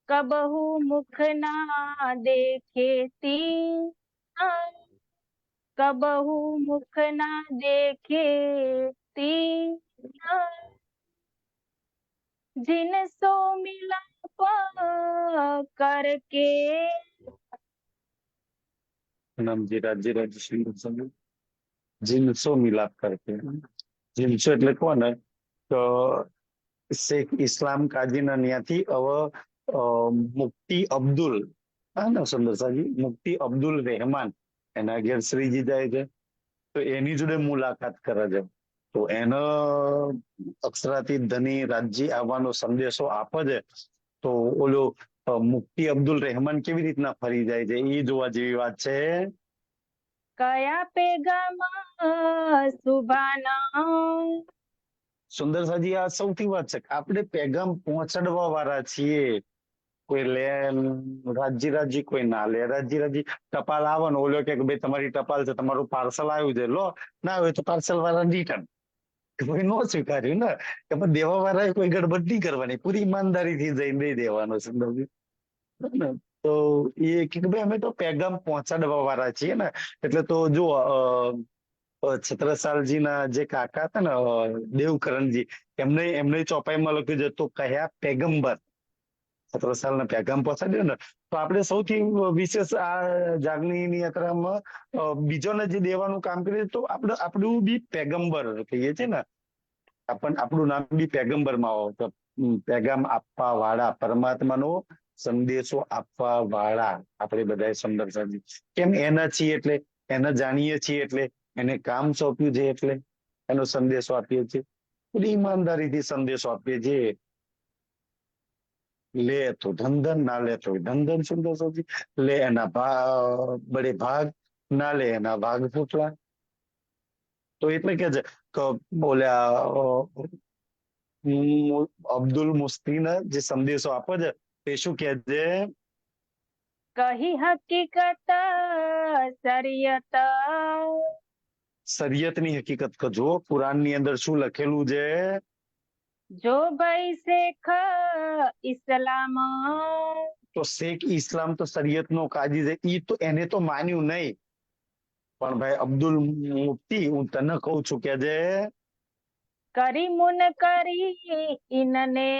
कबहू मुख ना देखे तीन, कबहू मुख ना देखे तीन, जिन सो मिलाप करके। નામજી રાજ્ય રાજ્ય સિંહ જીનસો મિલાપ કરકે. જીનસો એટલે કોને તો શેખ ઇસ્લામ કાજીના ત્યાંથી હવે મુફ્તી અબ્દુલ, હા ને સુંદરસાજી, મુફ્તી અબ્દુલ રહેમાન એના ઘેર શ્રીજી જાય છે, તો એની જોડે મુલાકાત કરે છે. તો એનો અક્ષરાથી ધની રાજ્ય આવવાનો સંદેશો આપે છે. તો ઓલો મુફ્તી અબ્દુલ રહેમાન કેવી રીતના ફરી જાય છે એ જોવા જેવી વાત છે. કયા પેગામ સુભાના. સુંદરસાજી, આ સૌથી વાત છે કે આપણે પેગામ પહોંચાડવા વાળા છીએ. કોઈ લે રાજી રાજી, કોઈ ના લે રાજી રાજી. ટપાલ આવે ને ઓલો કે ભાઈ તમારી ટપાલ છે, તમારું પાર્સલ આવ્યું છે, લો. ના હોય તો પાર્સલ વાળા રિટર્ન. કોઈ નો સ્વીકાર્યું ને કે પણ દેવા વાળાએ કોઈ ગડબડ નહીં કરવાની, પૂરી ઈમાનદારીથી જઈને દઈ દેવાનો. સુંદરજી ને તો એ કે ભાઈ અમે તો પેગામ પહોંચાડવા વાળા છીએ ને. એટલે તો જો છત્રસાલજીના જે કાકા હતા ને દેવકરણજી, એમને એમને ચોપાઈમાં લખ્યું છે તો કયા પેગમ્બર છત્રસાલને પેગામ પહોંચાડ્યો ને. તો આપણે સૌથી વિશેષ આ જાગણીની યાત્રામાં બીજોને જે દેવાનું કામ કરીએ તો આપણું બી પેગમ્બર કહીએ છીએ ને. આપણું નામ બી પેગમ્બરમાં આવે તો પેગામ આપવા વાળા, પરમાત્માનો સંદેશો આપવા વાળા આપણે બધા સુંદરસાજી. કેમ એના છીએ એટલે, એને જાણીએ છીએ એટલે, એને કામ સોંપ્યું છે એટલે એનો સંદેશો આપીએ છીએ. પૂરી ઈમાનદારીથી સંદેશો આપીએ છીએ. લે તો ધન ધન, ના લે તો ધન ધન. સુંદરસાજી લે એના બડે ભાગ, ના લે એના ભાગ ફૂટલા. તો એટલે કે છે કે બોલ્યા અબ્દુલ મુસ્તીને જે સંદેશો આપે છે તે શું કે છે? કહી હકીકત શરીયત. શરીયતની હકીકત કજો કુરાનની અંદર શું લખેલું છે? જો ભાઈ શેખ ઇસ્લામ. તો શેખ ઇસ્લામ તો શરીયત નો કાજી છે, ઈ તો એને તો માન્યું નહીં. પણ ભાઈ અબ્દુલ મુફ્તી, હું તને કઉ છું કે જે કરી મુન કરી ઇનને.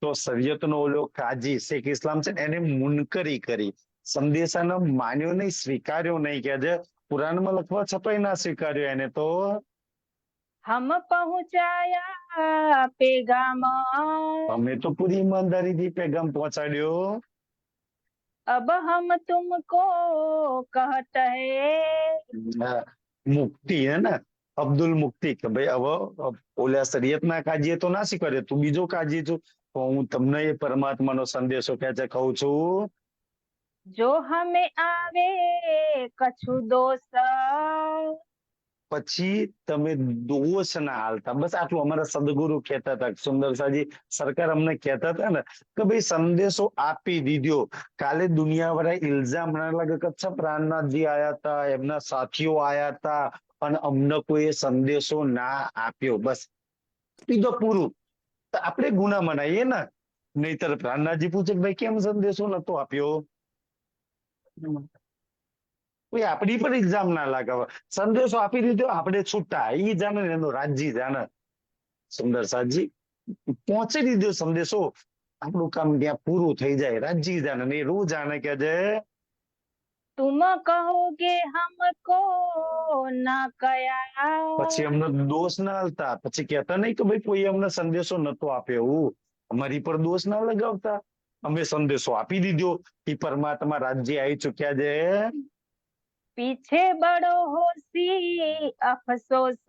તો શરીયત નો ઓલો કાજી શેખ ઇસ્લામ છે એને મુનકરી કરી, સંદેશાને માન્યો નહીં, સ્વીકાર્યો નહીં. કે જે કુરાનમાં લખવા છતાંય ના સ્વીકાર્યો એને. તો હમ પહોંચાયા પેગામ. અમે તો પૂરી ઈમાનદારીથી પેગામ પહોંચાડ્યો. अब हम तुमको कहत है. મુક્તિ હે ને, અબ્દુલ મુક્તિ કે ભાઈ હવે ઓલા શરીયતના કાજીએ તો ના સ્વીકાર્યો, તું બીજો કાજી છું, તો હું તમને એ પરમાત્માનો સંદેશો કે છે કહું છું. જો હમે આવે કछु દોષ. પછી તમે દોષ ના હાલતા. બસ આટલું અમારા સદગુરુ કહેતા હતા. સુંદરસાજી સરકાર અમને કહેતા હતા ને કે ભાઈ સંદેશો આપી દીધો. કાલે દુનિયા વાળા ઇલ્ઝામ ના લાગે કે અચ્છા પ્રાણનાથજી આયા હતા, એમના સાથીઓ આયા હતા અને અમને કોઈ સંદેશો ના આપ્યો, બસ કીધો પૂરું. તો આપણે ગુના મનાઈએ ને. નહીતર પ્રાણનાથજી પૂછે ભાઈ કેમ સંદેશો નતો આપ્યો? કોઈ આપણી પર એક્ઝામ ના લાગે. સંદેશો આપી દીધો, આપણે છૂટા. ઈ જાણે ને એનું રાજ્ય જાણે. સુંદરસાજી પહોંચી દીધો સંદેશો, આપણું કામ ત્યાં પૂરું થઈ જાય. રાજ્ય જાણે ને એ રોજ જાણે કે છે तुम कहोगे हमको ना कया. પછી અમને દોષ ના હાલતા. પછી કહેતા નહીં કે ભાઈ કોઈ અમને સંદેશો નતો આપ્યો, એવું અમારી પર દોષ ના લગાવતા. અમે સંદેશો આપી દીધો, એ પરમાત્મા રાજ્ય આવી ચુક્યા છે. पीछे बड़ो होशी अफसोस.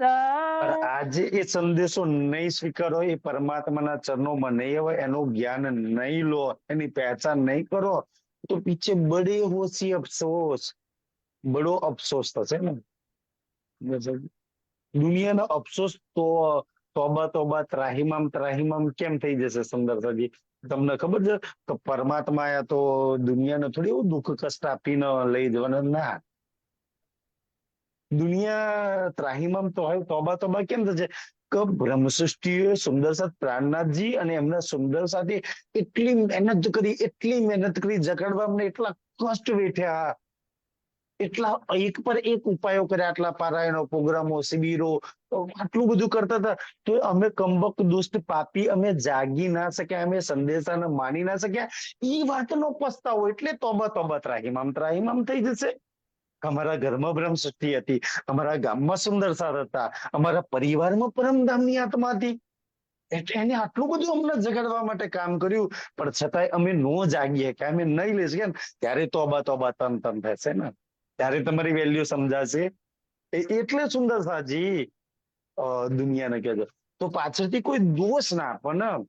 આજે એ સંદેશો નહીં સ્વીકારો, એ પરમાત્માના ચરણોમાં નહીં આવે, એનું જ્ઞાન નહીં લો, એની પહેચાન નહીં કરો, તો પીછે બડે હોશી અફસોસ, બડો અફસોસ થશે ને. દુનિયાનો અફસોસ તો તોબા તોબા ત્રાહિમામ ત્રાહિમામ કેમ થઈ જશે? સુંદરસાજી તમને ખબર છે કે પરમાત્મા તો દુનિયાને થોડી એવું દુઃખ કષ્ટ આપીને લઈ જવાના ના. દુનિયા ત્રાહિમામ તો હોય, તોબા તોબા કેમ થશે? કે બ્રહ્મસૃષ્ટિએ સુંદર સાથ પ્રાણનાથજી અને એમના સુંદર સાથે એટલી મહેનત કરી જગાડવા અમને એટલા કષ્ટ વેઠ્યા, એટલા એક પર એક ઉપાયો કર્યા, આટલા પારાયણો, પ્રોગ્રામો, શિબિરો, આટલું બધું કરતા હતા, તો અમે કમબખ્ત દુષ્ટ પાપી અમે જાગી ના શક્યા, અમે સંદેશાને માની ના શક્યા. એ વાતનો પસ્તાવો, એટલે તોબા તોબા ત્રાહિમામ ત્રાહિમામ થઈ જશે. અમારા ઘરમાં બ્રહ્મ સૃષ્ટિ હતી, અમારા ગામમાં સુંદર સાર હતા, અમારા પરિવારમાં પરમધામની આત્મા હતી, એટલે એને આટલું બધું અમને જગાડવા માટે કામ કર્યું, પણ છતાંય અમે નો જાગીએ કે અમે નહીં લઈ શકીએ ને, ત્યારે તોબા તોબા તન તન થશે ને, ત્યારે તમારી વેલ્યુ સમજાશે. એટલે સુંદર સાજી દુનિયાને કહેજો. તો પાછળથી કોઈ દોષ ના પણ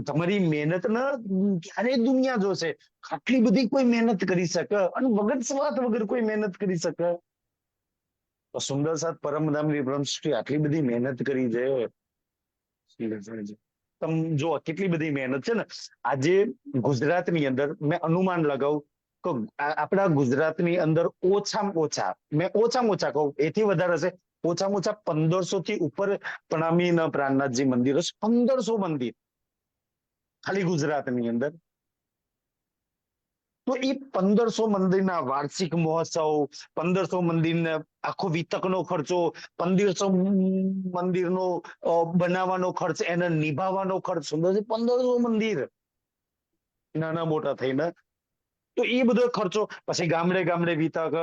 તમારી મહેનત ને ક્યારે દુનિયા જોશે, આટલી બધી કોઈ મહેનત કરી શકે અને વગર સ્વાર્થ વગર કોઈ મહેનત કરી શકે. તો સુંદર સાથ પરમધામની બ્રહ્મસૃષ્ટિ આટલી બધી મહેનત કરી છે. તમે જો કેટલી બધી મહેનત છે ને. આજે ગુજરાતની અંદર મેં અનુમાન લગાવું કે આપણા ગુજરાતની અંદર ઓછામાં ઓછા કહું, એથી વધારે હશે, ઓછામાં ઓછા 1500 થી ઉપર પ્રણામી પ્રાણનાથજી મંદિર હશે. 1500 મંદિર ખાલી ગુજરાતની અંદર. તો એ 1500 મંદિરના વાર્ષિક મહોત્સવ, 1500 મંદિરને આખો વિતકનો ખર્ચો, 1500 મંદિરનો બનાવવાનો ખર્ચ, એને નિભાવવાનો ખર્ચ, 1500 મંદિર નાના મોટા થઈને, તો એ બધો ખર્ચો, પછી ગામડે ગામડે વિતક,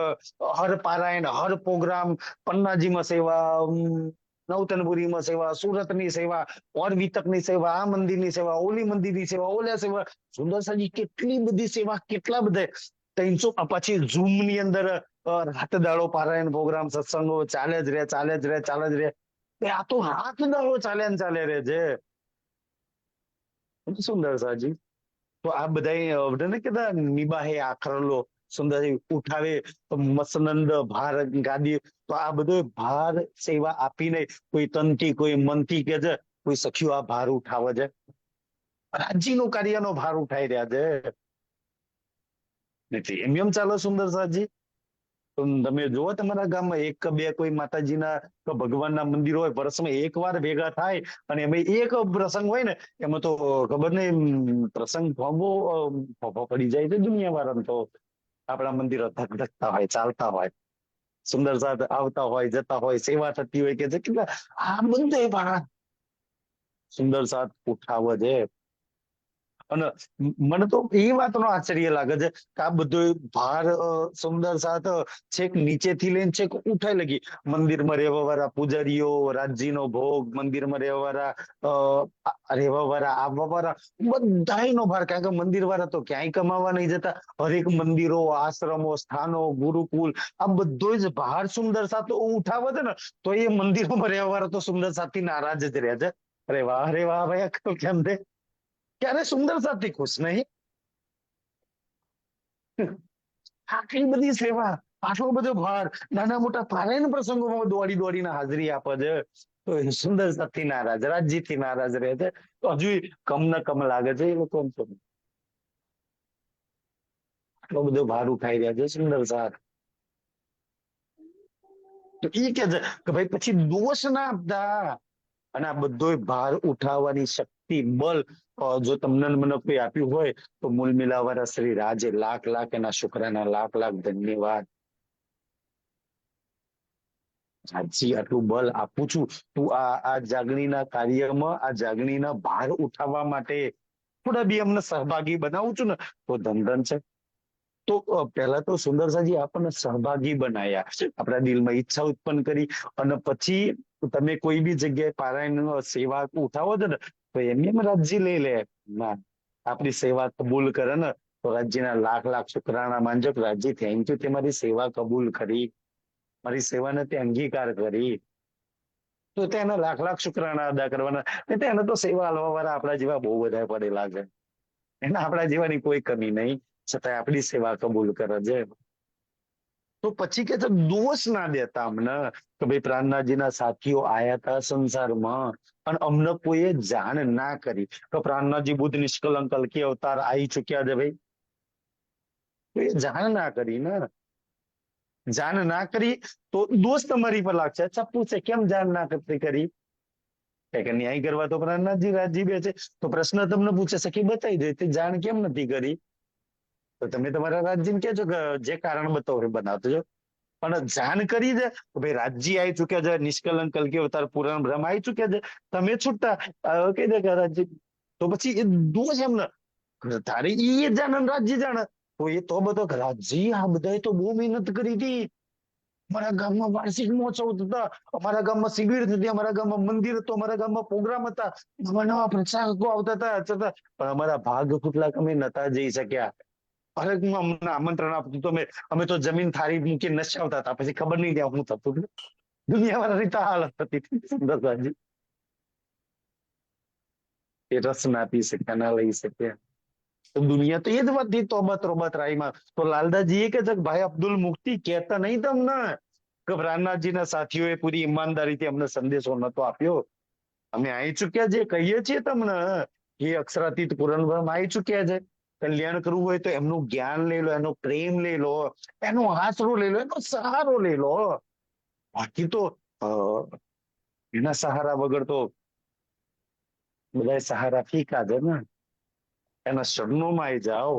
હર પારાયણ, હર પ્રોગ્રામ, પન્નાજીમાં સેવા, નવતનપુરીમાં સેવા, સુરતની સેવા, ઓર વિતકની સેવા, આ મંદિરની સેવા, ઓલી મંદિરની સેવા, ઓલા સેવા, સુંદર સાજી કેટલી બધી સેવા, કેટલા બધા 300. પછી ઝૂમ ની અંદર રાત દાડો પારાયણ પ્રોગ્રામ, સત્સંગો ચાલે જ રહે. આ તો રાત દાડો ચાલે રહે છે સુંદર સાજી. તો આ બધા ને કેતા નિબાહે આખરલો, સુંદર ઉઠાવે મસનંદ ભાર ગાદી. તો આ બધો ભાર સેવા આપીને કોઈ તનથી કોઈ મનથી કે છે, કોઈ સખીઓ આ ભાર ઉઠાવે છે, રાજ્યનો કાર્યનો ભાર ઉઠાઈ રહ્યા છે. એમ ચાલો સુંદર સાજી. તમે જુઓ તમારા ગામમાં એક કે બે કોઈ માતાજીના કે ભગવાનના મંદિર હોય, વર્ષમાં એક વાર ભેગા થાય, અને એમાં એક પ્રસંગ હોય ને, એમાં તો ખબર નહીં પ્રસંગ ફોફો પડી જાય છે દુનિયા વાળા. તો આપણા મંદિરો ધકધકતા હોય, ચાલતા હોય, સુંદર સાથ આવતા હોય, જતા હોય, સેવા થતી હોય, કે કેટલા આ બધે સુંદર સાથ ઉઠાવે છે. અને મને તો એ વાતનો આશ્ચર્ય લાગે છે કે આ બધો ભાર સુંદર સાથ છેક નીચેથી લઈને છેક ઉઠાઈ લગી, મંદિરમાં રહેવા વાળા પૂજારીઓ, રાજ્યનો ભોગ, મંદિરમાં રહેવા વાળા આવવા વાળા બધાનો ભાર. કારણ કે મંદિર વાળા તો ક્યાંય કમાવા નહીં જતા, હરેક મંદિરો, આશ્રમો, સ્થાનો, ગુરુકુલ, આ બધો જ ભાર સુંદર સાથ ઉઠાવે છે ને, તો એ મંદિરોમાં રહેવા વાળા તો સુંદર સાથથી નારાજ જ રહે છે. અરે વાહ ભાઈ, કેમ છે ક્યારે સુંદર સાથી ખુશ નહીં? આટલી બધી સેવા, આટલો બધો ભાર, નાના મોટા પારાયણ પ્રસંગોમાં દોડીને હાજરી આપે છે, તો સુંદર સાથી નારાજ, રાજ્યથી નારાજ રહે છે. તો હજુ કમ ને કમ લાગે છે એ લોકો. આટલો બધો ભાર ઉઠાઈ રહ્યા છે સુંદર સાથ. તો એ કે છે કે ભાઈ પછી દોષ ના આપતા, અને આ બધો ભાર ઉઠાવવાની શક્તિ, બળ જો તમને મને કોઈ આપ્યું હોય, તો મૂલ મિલાવાળા શ્રી રાજે લાખ એના શુક્રાના લાખ ધન્યવાદ. સાચી આટલું બળ આપું છું, તું આ જાગણીના કાર્યમાં, આ જાગણીના ભાર ઉઠાવવા માટે થોડા બી અમને સહભાગી બનાવું છું ને, તો ધન છે. તો પહેલા તો સુંદર સાજી આપણને સહભાગી બનાયા, આપણા દિલમાં ઈચ્છા ઉત્પન્ન કરી, અને પછી તમે કોઈ બી જગ્યાએ પારાયણ સેવા ઉઠાવો છો ને, તો એમ રાજ્ય લઈ લે ના, આપણી સેવા કબૂલ કરે ને, તો રાજ્યના લાખ શુક્રાણા માનજો, રાજ્ય થેન્ક યુ, તે મારી સેવા કબૂલ કરી, મારી સેવાને તે અંગીકાર કરી, તો તેના લાખ શુક્રાણા અદા કરવાના. તેને તો સેવા આલવા વાળા આપણા જેવા બહુ બધા પડેલા છે, એને આપણા જેવાની કોઈ કમી નહીં, છતાં આપણી સેવા કબૂલ કરે છે. તો પછી કે દોષ ના દેતા અમને કે ભાઈ પ્રાણનાથજીના સાથીઓ આયા હતા સંસારમાં, અને અમને કોઈએ જાણ ના કરી તો પ્રાણનાથજી બુદ્ધ નિષ્કલંક કલ્કી અવતાર આવી ચુક્યા છે ભાઈ, તો એ જાણ ના કરી ને, જાણ ના કરી તો દોષ તમારી પર લાગશે. અચ્છા પૂછે કેમ જાણ ના કરી? કે ન્યાય કરવા તો પ્રહલાદજી રાજી બે છે. તો પ્રશ્ન તમને પૂછે સખી બતાવી દે, તે જાણ કેમ નથી કરી? તો તમે તમારા રાજ્યને કહેજો કે જે કારણ બતાવો એ બનાવતો જો. પણ જાણ કરી દે ભાઈ રાજ્ય આવી ચુક્યા છે, નિષ્કલંક કલ્કી અવતાર પુરાણ બ્રહ્મ આવી ચુક્યા છે, તમે છૂટતા કહી દે કે રાજ્ય, તો પછી એ દોષ એમને તારે એ જાણે રાજ્ય જાણે. તો એ તો બધો રાજ્ય આ બધા તો બહુ મહેનત કરી હતી. અમારા ગામમાં વાર્ષિક મહોત્સવ થતા, અમારા ગામમાં શિબિર થતી, અમારા ગામમાં મંદિર હતું, અમારા ગામમાં પ્રોગ્રામ હતા, નવા નવા પ્રચારકો આવતા હતા છતાં પણ અમારા ભાગ કેટલાક અમે નતા જઈ શક્યા. અરે હું અમને આમંત્રણ આપતું તો અમે તો જમીન થાળી મૂકી નશાવતા હતા, પછી ખબર નહીં ત્યાં હું થતું. દુનિયાવાળાની તો હાલત હતી સુંદરતાજી. એ રસ ના પી શક્યા, ના લઈ શક્યા. તો દુનિયા તો એ જ વાતથી તોબત રોબત રાઈમાં. તો લાલદાજી એ કે છે કે ભાઈ અબ્દુલ મુક્તિ કહેતા નહીં તમને કે પ્રાણનાથજીના સાથીઓએ પૂરી ઈમાનદારીથી અમને સંદેશો નતો આપ્યો. અમે આવી ચુક્યા છે, કહીએ છીએ તમને એ અક્ષરાતીત પૂરણ બ્રહ્મ આવી ચુક્યા છે. કલ્યાણ કરવું હોય તો એમનું જ્ઞાન લઈ લો, એનો પ્રેમ લઈ લો, એનો આશરો લઈ લો, એનો સહારો લઈ લો. બાકી તો એના સહારા વગર તો બધા સહારા ફીકા છે ને. એના શરણોમાં આવી જાઓ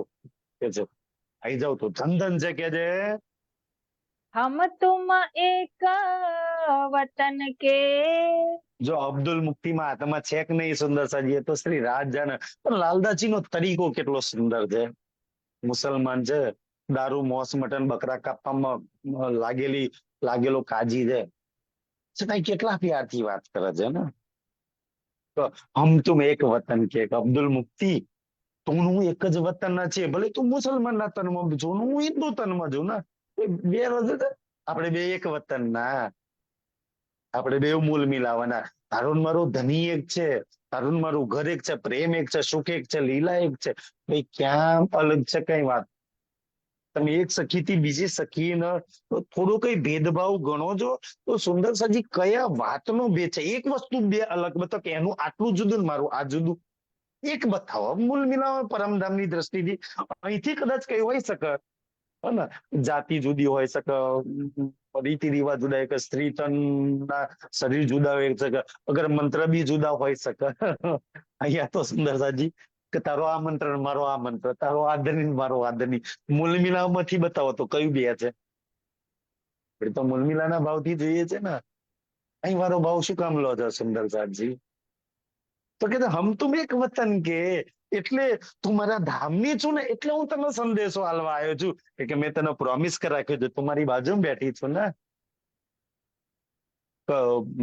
કે છે, આવી જાઓ તો ધન છે કે છે. हम तुम एक वतन के। જો અબ્દુલ મુક્તિમાં આત્મા છે કે નહીં સુંદર સાજી, એ તો શ્રી રાજ જાણે. પણ લાલદાસજી નો તરીકો કેટલો સુંદર છે. મુસલમાન છે, દારૂ મોસ મટન બકરા કાપવામાં લાગેલો કાજી છે, છતાં કેટલા પ્યારથી વાત કરે છે ને. તો હમ તુમ એક વતન કે અબ્દુલ મુક્તિ, તું હું એક જ વતન ના છે, ભલે તું મુસલમાન ના તનમાં છું, હું હિન્દુ તનમાં છું ને. બે રજ આપણે બે એક વતન ના, આપણે બે મૂલ મિલાવાના. તારું મારું ધની એક છે, તારું મારું ઘર એક છે, પ્રેમ એક છે, સુખ એક છે, લીલા એક છે. ભાઈ ક્યાં અલગ છે કઈ વાત? તમે એક સખીથી બીજી સખીને થોડો કઈ ભેદભાવ ગણો છો તો સુંદર સાજી કયા વાતનો ભેદ છે? એક વસ્તુ બે અલગ બતાવો કે એનું આટલું જુદું ને મારું આ જુદું, એક બતાવો. મૂળ મિલાવો પરમધામની દ્રષ્ટિથી. અહીંથી કદાચ કઈ હોય શકે ને, જાતિ જુદી હોય શકે, રીતિ રિવાજ જુદા હોય, સ્ત્રી તનના શરીર જુદા હોય શકે, અગર મંત્ર બી જુદા હોય શકે. અહીંયા તો સુંદર સાજી કે તારો આ મંત્ર મારો આ મંત્ર, તારો આ ધની મારો આ ધની. મૂલ મિલાવમાંથી બતાવો તો કયું બે છે? આપણે તો મૂલ મિલાના ભાવથી જોઈએ છે ને. અહીં મારો ભાવ શું કામ લો છો સુંદર સાજી? તો કે હમ તુમ એક વતન કે, એટલે તું મારા ધામની છું ને, એટલે હું તને સંદેશો આલવા આવ્યો છું કે મેં તને પ્રોમિસ કરી રાખ્યો છે, તું મારી બાજુમાં બેઠી છું ને.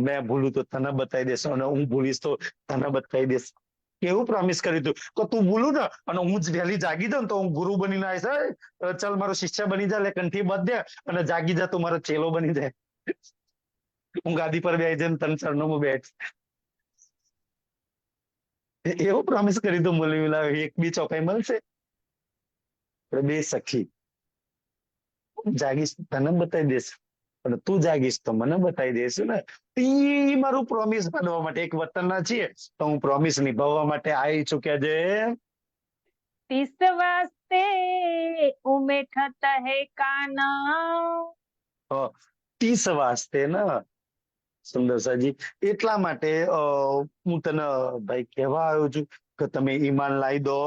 મેં ભૂલું તો તને બતાવી દેશ, અને હું ભૂલીશ તો તને બતાવી દઈશ. કેવું પ્રોમિસ કર્યું તું કે તું ભૂલું ને અને હું જ વહેલી જાગી જાઉં તો હું ગુરુ બનીને આવીશ. ચાલ મારો શિષ્ય બની જા, લે કંઠી બાંધ દે અને જાગી જા, તું મારો ચેલો બની જાય. હું ગાદી પર બેસી જઈને તન ચરણોમાં બેઠ. એવું પ્રોમિસ કરી દઉં મૂલી મિલાવે, એક બી ચોપાઈ મળશે. બે સખી જાગીશ તને બતાવી દઈશ, પણ તું જાગીશ તો મને બતાવી દઈશ ને. એ મારું પ્રોમિસ બનવા માટે એક વતનના છીએ તો હું પ્રોમિસ નિભાવવા માટે આવી ચુક્યા છે. तीस वास्ते उमेठत है काना। 30 વાસ્તે ને સુંદર સાજી, એટલા માટે હું તને ભાઈ કહેવા આવ્યો છું કે તમે ઈમાન લાવી દો.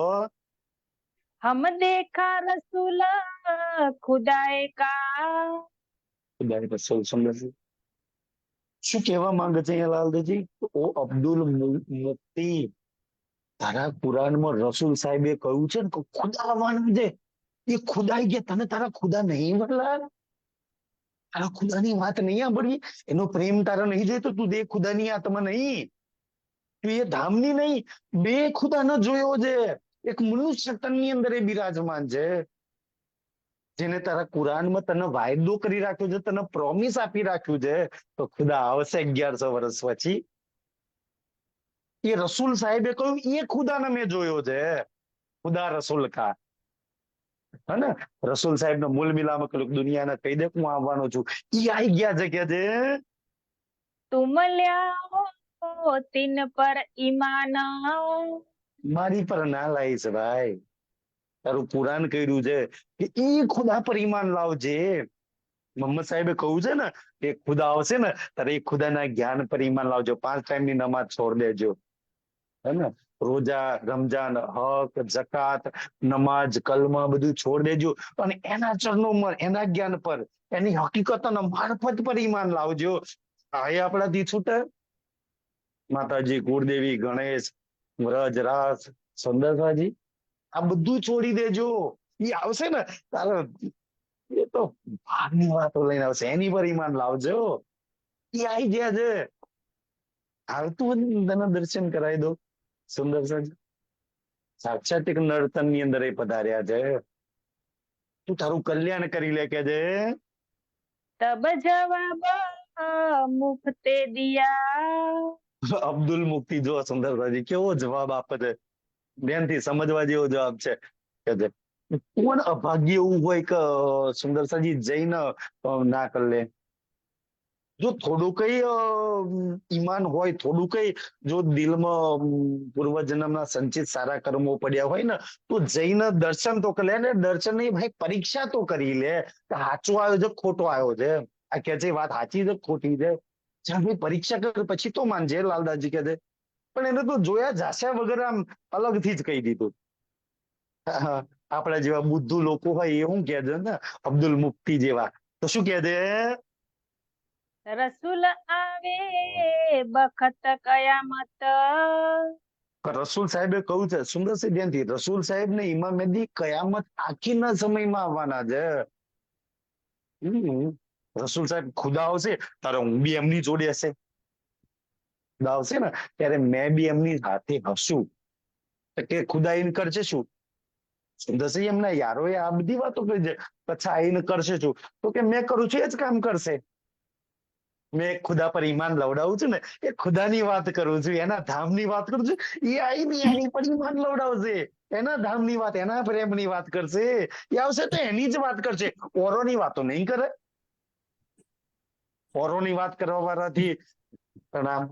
हम देखा रसूल खुदाए का। ખુદાએ રસૂલ સુંદર છે. શું કહેવા માંગે છે અહીંયા લાલદાજી? ઓ અબ્દુલ મુક્તિ, તારા કુરાનમાં રસૂલ સાહેબે કહ્યું છે ને કે ખુદાવાન છે, એ ખુદાઈ ગયા, તને તારા ખુદા નહીં મળલા? તારા ખુદાની વાત નહીં સાંભળવી? એનો પ્રેમ તારા નહીં જોઈતો? તું દે ખુદાની આત્મા નહીં, તું એ ધામની નહીં, બે ખુદા ન જોયો છે. એક મનુષ્ય તનની અંદર એ બિરાજમાન છે, જેને તારા કુરાનમાં તને વાયદો કરી રાખ્યો છે, તને પ્રોમિસ આપી રાખ્યું છે તો ખુદા આવશે 1100 વર્ષ પછી. એ રસૂલ સાહેબે કહ્યું એ ખુદાને મેં જોયો છે, ખુદા રસૂલ કા. હે ને? રસૂલ સાહેબ નો મૂલ મિલામાં કહ્યું દુનિયાને કહી દે હું આવવાનો છું. ઈ આવી ગયા છે કે છે तुम ल्याओ तिन पर ईमान। મારી પર ના લાવીશ ભાઈ, તારું કુરાન કર્યું છે કે ઈ ખુદા પર ઈમાન લાવજે. મોહમ્મદ સાહેબે કહ્યું છે ને કે ખુદા આવશે ને ત્યારે એ ખુદાના જ્ઞાન પર ઈમાન લાવજો, 5 ટાઈમની નમાજ છોડ દેજો, હે ને, રોજા, રમજાન, હક, જકાત, નમાજ, કલમા બધું છોડ દેજો અને એના ચરણોમાં, એના જ્ઞાન પર, એની હકીકતોના મારફત પર ઈમાન લાવજો. આ એ આપણાથી છૂટે? માતાજી, કુળદેવી, ગણેશ, વ્રજ, રાસ, સુંદરસાજી, આ બધું છોડી દેજો. એ આવશે ને તારે, એ તો ભાગની વાતો લઈને આવશે, એની પર ઈમાન લાવજો. એ આવી ગયા છે, આવતું તને દર્શન કરાવી દો. સુંદરસાજી સાક્ષાત એક નર્તન ની અંદર એ પધાર્યા છે. તું તારું કલ્યાણ કરી લે કે છે. તબ જવાબ મુફતે દિયા. અબ્દુલ મુફ્તી જો સુંદરસાજી કેવો જવાબ આપે છે, ધ્યાનથી સમજવા જેવો જવાબ છે કે છે કોણ અભાગ્ય એવું હોય કે સુંદરસાજી જઈને ના કરી લે? જો થોડું કઈ ઈમાન હોય, થોડું કઈ જો દિલમાં પૂર્વજન્મના સંચિત સારા કર્મો પડ્યા હોય ને, તો જઈને દર્શન તો કરી લે. ને દર્શન નહીં ભાઈ, પરીક્ષા તો કરી લે કે સાચો આવ્યો છે ખોટો આવ્યો છે, આ કે છે વાત સાચી છે ખોટી છે. ચાલ ભાઈ પરીક્ષા કર પછી તો માનજે, લાલદાસજી કે છે. પણ એને તો જોયા જાસ્યા વગર આમ અલગથી જ કહી દીધું. આપણા જેવા બુદ્ધુ લોકો હોય એ શું કે છે ને, અબ્દુલ મુફ્તી જેવા તો શું કે છે? રસૂલ આવે બખત કયામત. રસૂલ સાહેબે કહ્યું છે, સુંદરસિંહ ધ્યાનથી, રસૂલ સાહેબ ને ઇમામ મહેદી કયામત આખીરના સમયમાં આવવાના છે. રસૂલ સાહેબ ખુદા આવશે ત્યારે હું બી એમની જોડે હશે, ખુદા આવશે ને ત્યારે મેં બી એમની સાથે હશું. કે ખુદા આઈને કરશે શું? સુંદરસિંહ એમના યારો એ આ બધી વાતો કરી છે. પછી આઈને કરશે શું? તો કે મેં કરું છું એ જ કામ કરશે. મેં ખુદા પર ઈમાન લવડાવું છું ને, એ ખુદાની વાત કરું છું, એના ધામની વાત કરું છું. એ આવીને એની પર ઈમાન લવડાવશે, એના ધામની વાત, એના પ્રેમની વાત કરશે. એ આવશે તો એની જ વાત કરશે, ઓરોની વાતો નહીં કરે. ઓરોની વાત કરવા વાળાથી પ્રણામ,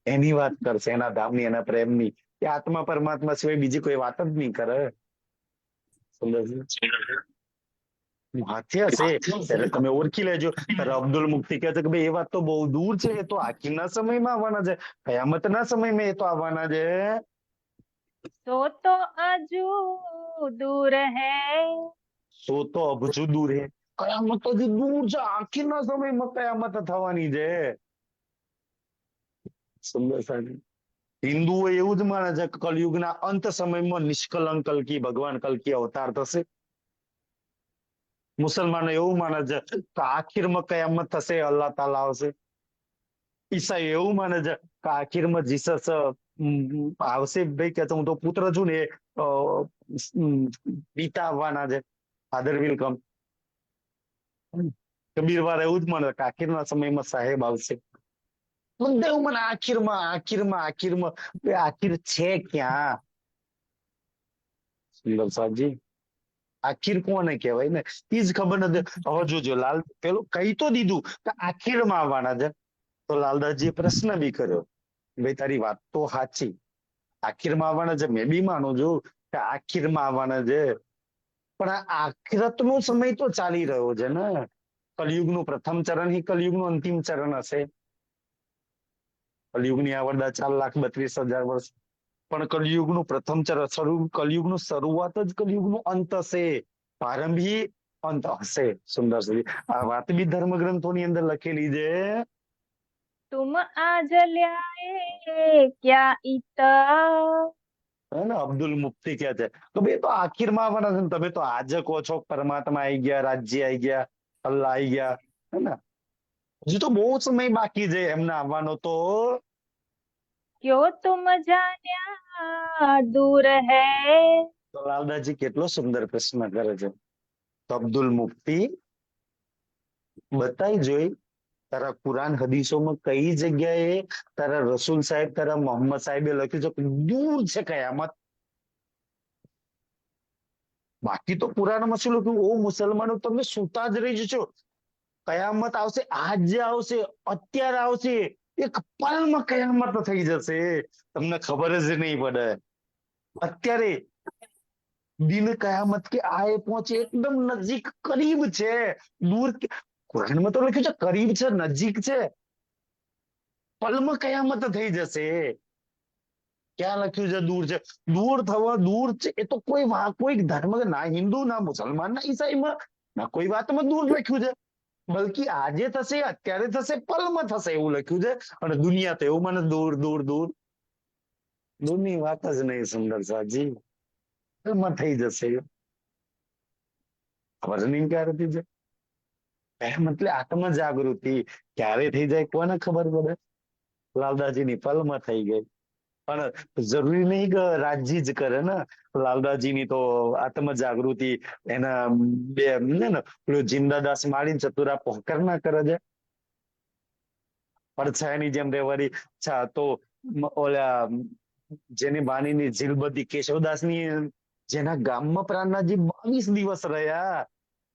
એની વાત કરશે, એના ધામની, એના પ્રેમની. એ આત્મા પરમાત્મા સિવાય બીજી કોઈ વાત જ નહીં કરે. હાથે હશે ત્યારે તમે ઓળખી લેજો. ત્યારે અબ્દુલ મુફ્તી કહે છે કે ભાઈ એ વાત તો બહુ દૂર છે, એ તો આખીરના સમયમાં આવવાના છે, કયામતના સમયમાં એ તો આવવાના છે. તો અજુ દૂર હૈ. સો તો અબજુ દૂર હે, કયામત તો હજી દૂર છે, આખીરના સમયમાં કયામત થવાની છે. સુંદર સાહેબ, હિન્દુઓ એવું જ માને છે કે કલયુગના અંત સમયમાં નિષ્કલંક કલ્કી, ભગવાન કલ્કી અવતાર થશે. મુસલમાનો એવું માને છે કે આખીરમાં કયામત થશે, અલ્લાહ તાલા આવશે. ઈસાઈ એવું માને છે કે આખીરમાં જીસસ આવશે. ભાઈ કે હું તો પુત્ર છું ને, પિતા આવવાના છે, ફાધર વિલ કમ. કબીર વાળા એવું જ માને કે આખીરના સમયમાં સાહેબ આવશે. બધા એવું મને આખીરમાં આખીરમાં આખીરમાં, આખીર છે ક્યાં? સુંદર સાહેબજી, આખીર કોને કહેવાય ને એ જ ખબર નથી. હવે જોજો, લાલ પેલું કહી તો દીધું કે આખીરમાં આવવાના છે, તો લાલદાસજીએ પ્રશ્ન બી કર્યો, ભાઈ તારી વાત તો સાચી, આખીરમાં આવવાના છે, મેં બી માનું છું કે આખીરમાં આવવાના છે. પણ આ આખિરતનો સમય તો ચાલી રહ્યો છે ને. કલયુગનું પ્રથમ ચરણ ही કલયુગનું અંતિમ ચરણ હશે. કલયુગની આવરદા 4,32,000 વર્ષ, પણ કલયુગનું પ્રથમ ચરણ, કલયુગનું શરૂઆત જ કલયુગનું અંત હશે, પ્રારંભી અંત હશે. સુંદર સુધી આ વાત બી ધર્મ ગ્રંથોની અંદર લખેલી છે. તુમ આજ લ્યાએ ક્યા ઈત. અબ્દુલ મુફ્તી કહે છે કે ભાઈ તો આખીરમાં આવવાના છે, તમે તો આજે કહો છો પરમાત્મા આવી ગયા, રાજ્ય આવી ગયા, અલ્લાહ આવી ગયા, હે ને? હજી તો બહુ સમય બાકી છે એમને આવવાનો. તો ક્યો તુમ જાન્યા દૂર હૈ. તો લાલદાસજી કેટલો સુંદર પ્રશ્ન કરે છે. તો અબ્દુલ મુફ્તી બતાવી જોઈ તારા કુરાન હદીસોમાં કઈ જગ્યાએ તારા રસૂલ સાહેબ, તારા મોહમ્મદ સાહેબે લખ્યું છે કે દૂર છે કયામત? બાકી તો પુરાણમાં શું લખ્યું? ઓ મુસલમાનો, તમે સુતા જ રહી જશો, કયામત આવશે, આજે આવશે, અત્યારે આવશે, એક પલમાં કયામત થઈ જશે, તમને ખબર જ નહીં પડે. અત્યારે દિન કયામત કે આए પહોंचे, એકદમ નજીક, કરીબ છે, દૂર કુરાનમાં તો લખ્યું છે કરીબ છે, નજીક છે, પલમાં કયામત થઈ જશે. ક્યાં લખ્યું છે દૂર છે? દૂર થવા દૂર છે એ તો કોઈ ધર્મ, ના હિન્દુ, ના મુસલમાન, ના ઈસાઈમાં, ના કોઈ વાતમાં દૂર લખ્યું છે. બલ્કિ આજે થશે, અત્યારે થશે, પલમાં થશે એવું લખ્યું છે. અને દુનિયા તો એવું મને દૂર દૂર દૂર, દૂરની વાત જ નહીં સુંદર સાજી, પલમાં થઈ જશે. ખબર નહીં ક્યારે થઈ જાય. એમ એટલે આત્મ જાગૃતિ ક્યારે થઈ જાય કોને ખબર પડે? લાલદાજીની પલમાં થઈ ગઈ. પણ જરૂરી નહીં કે રાજજી જ કરે ને. લાલદાજીની તો આત્મ જાગૃતિ એના બે ને પેલો જિંદાદાસ માળીને ચતુરા પોકર ના કરે છે. પડછાયાની જેમ રેવાડી તો ઓલા જેની વાણીની જીલબધી કેશવદાસની, જેના ગામમાં પ્રાણનાથજી 22 દિવસ રહ્યા,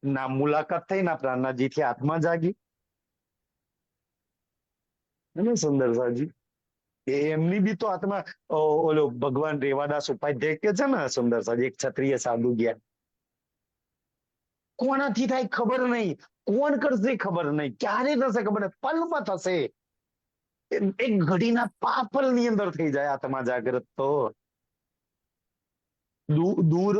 ના મુલાકાત થઈ, ના પ્રાણનાથજી થી આત્મા જાગી. સુંદર સાજી એમની બી તો આત્મા, ઓલો ભગવાન રેવાદાસ ઉપાધ્યાય કે છે ને સુંદર સાજી, એક ક્ષત્રિય સાધુ ગયા, કોનાથી થાય ખબર નહીં, કોણ કરશે ખબર નહીં, ક્યારે થશે ખબર નહીં, પલમાં થશે. એક ઘડીના પાપલ ની અંદર થઈ જાય આત્મા જાગૃત. તો દૂર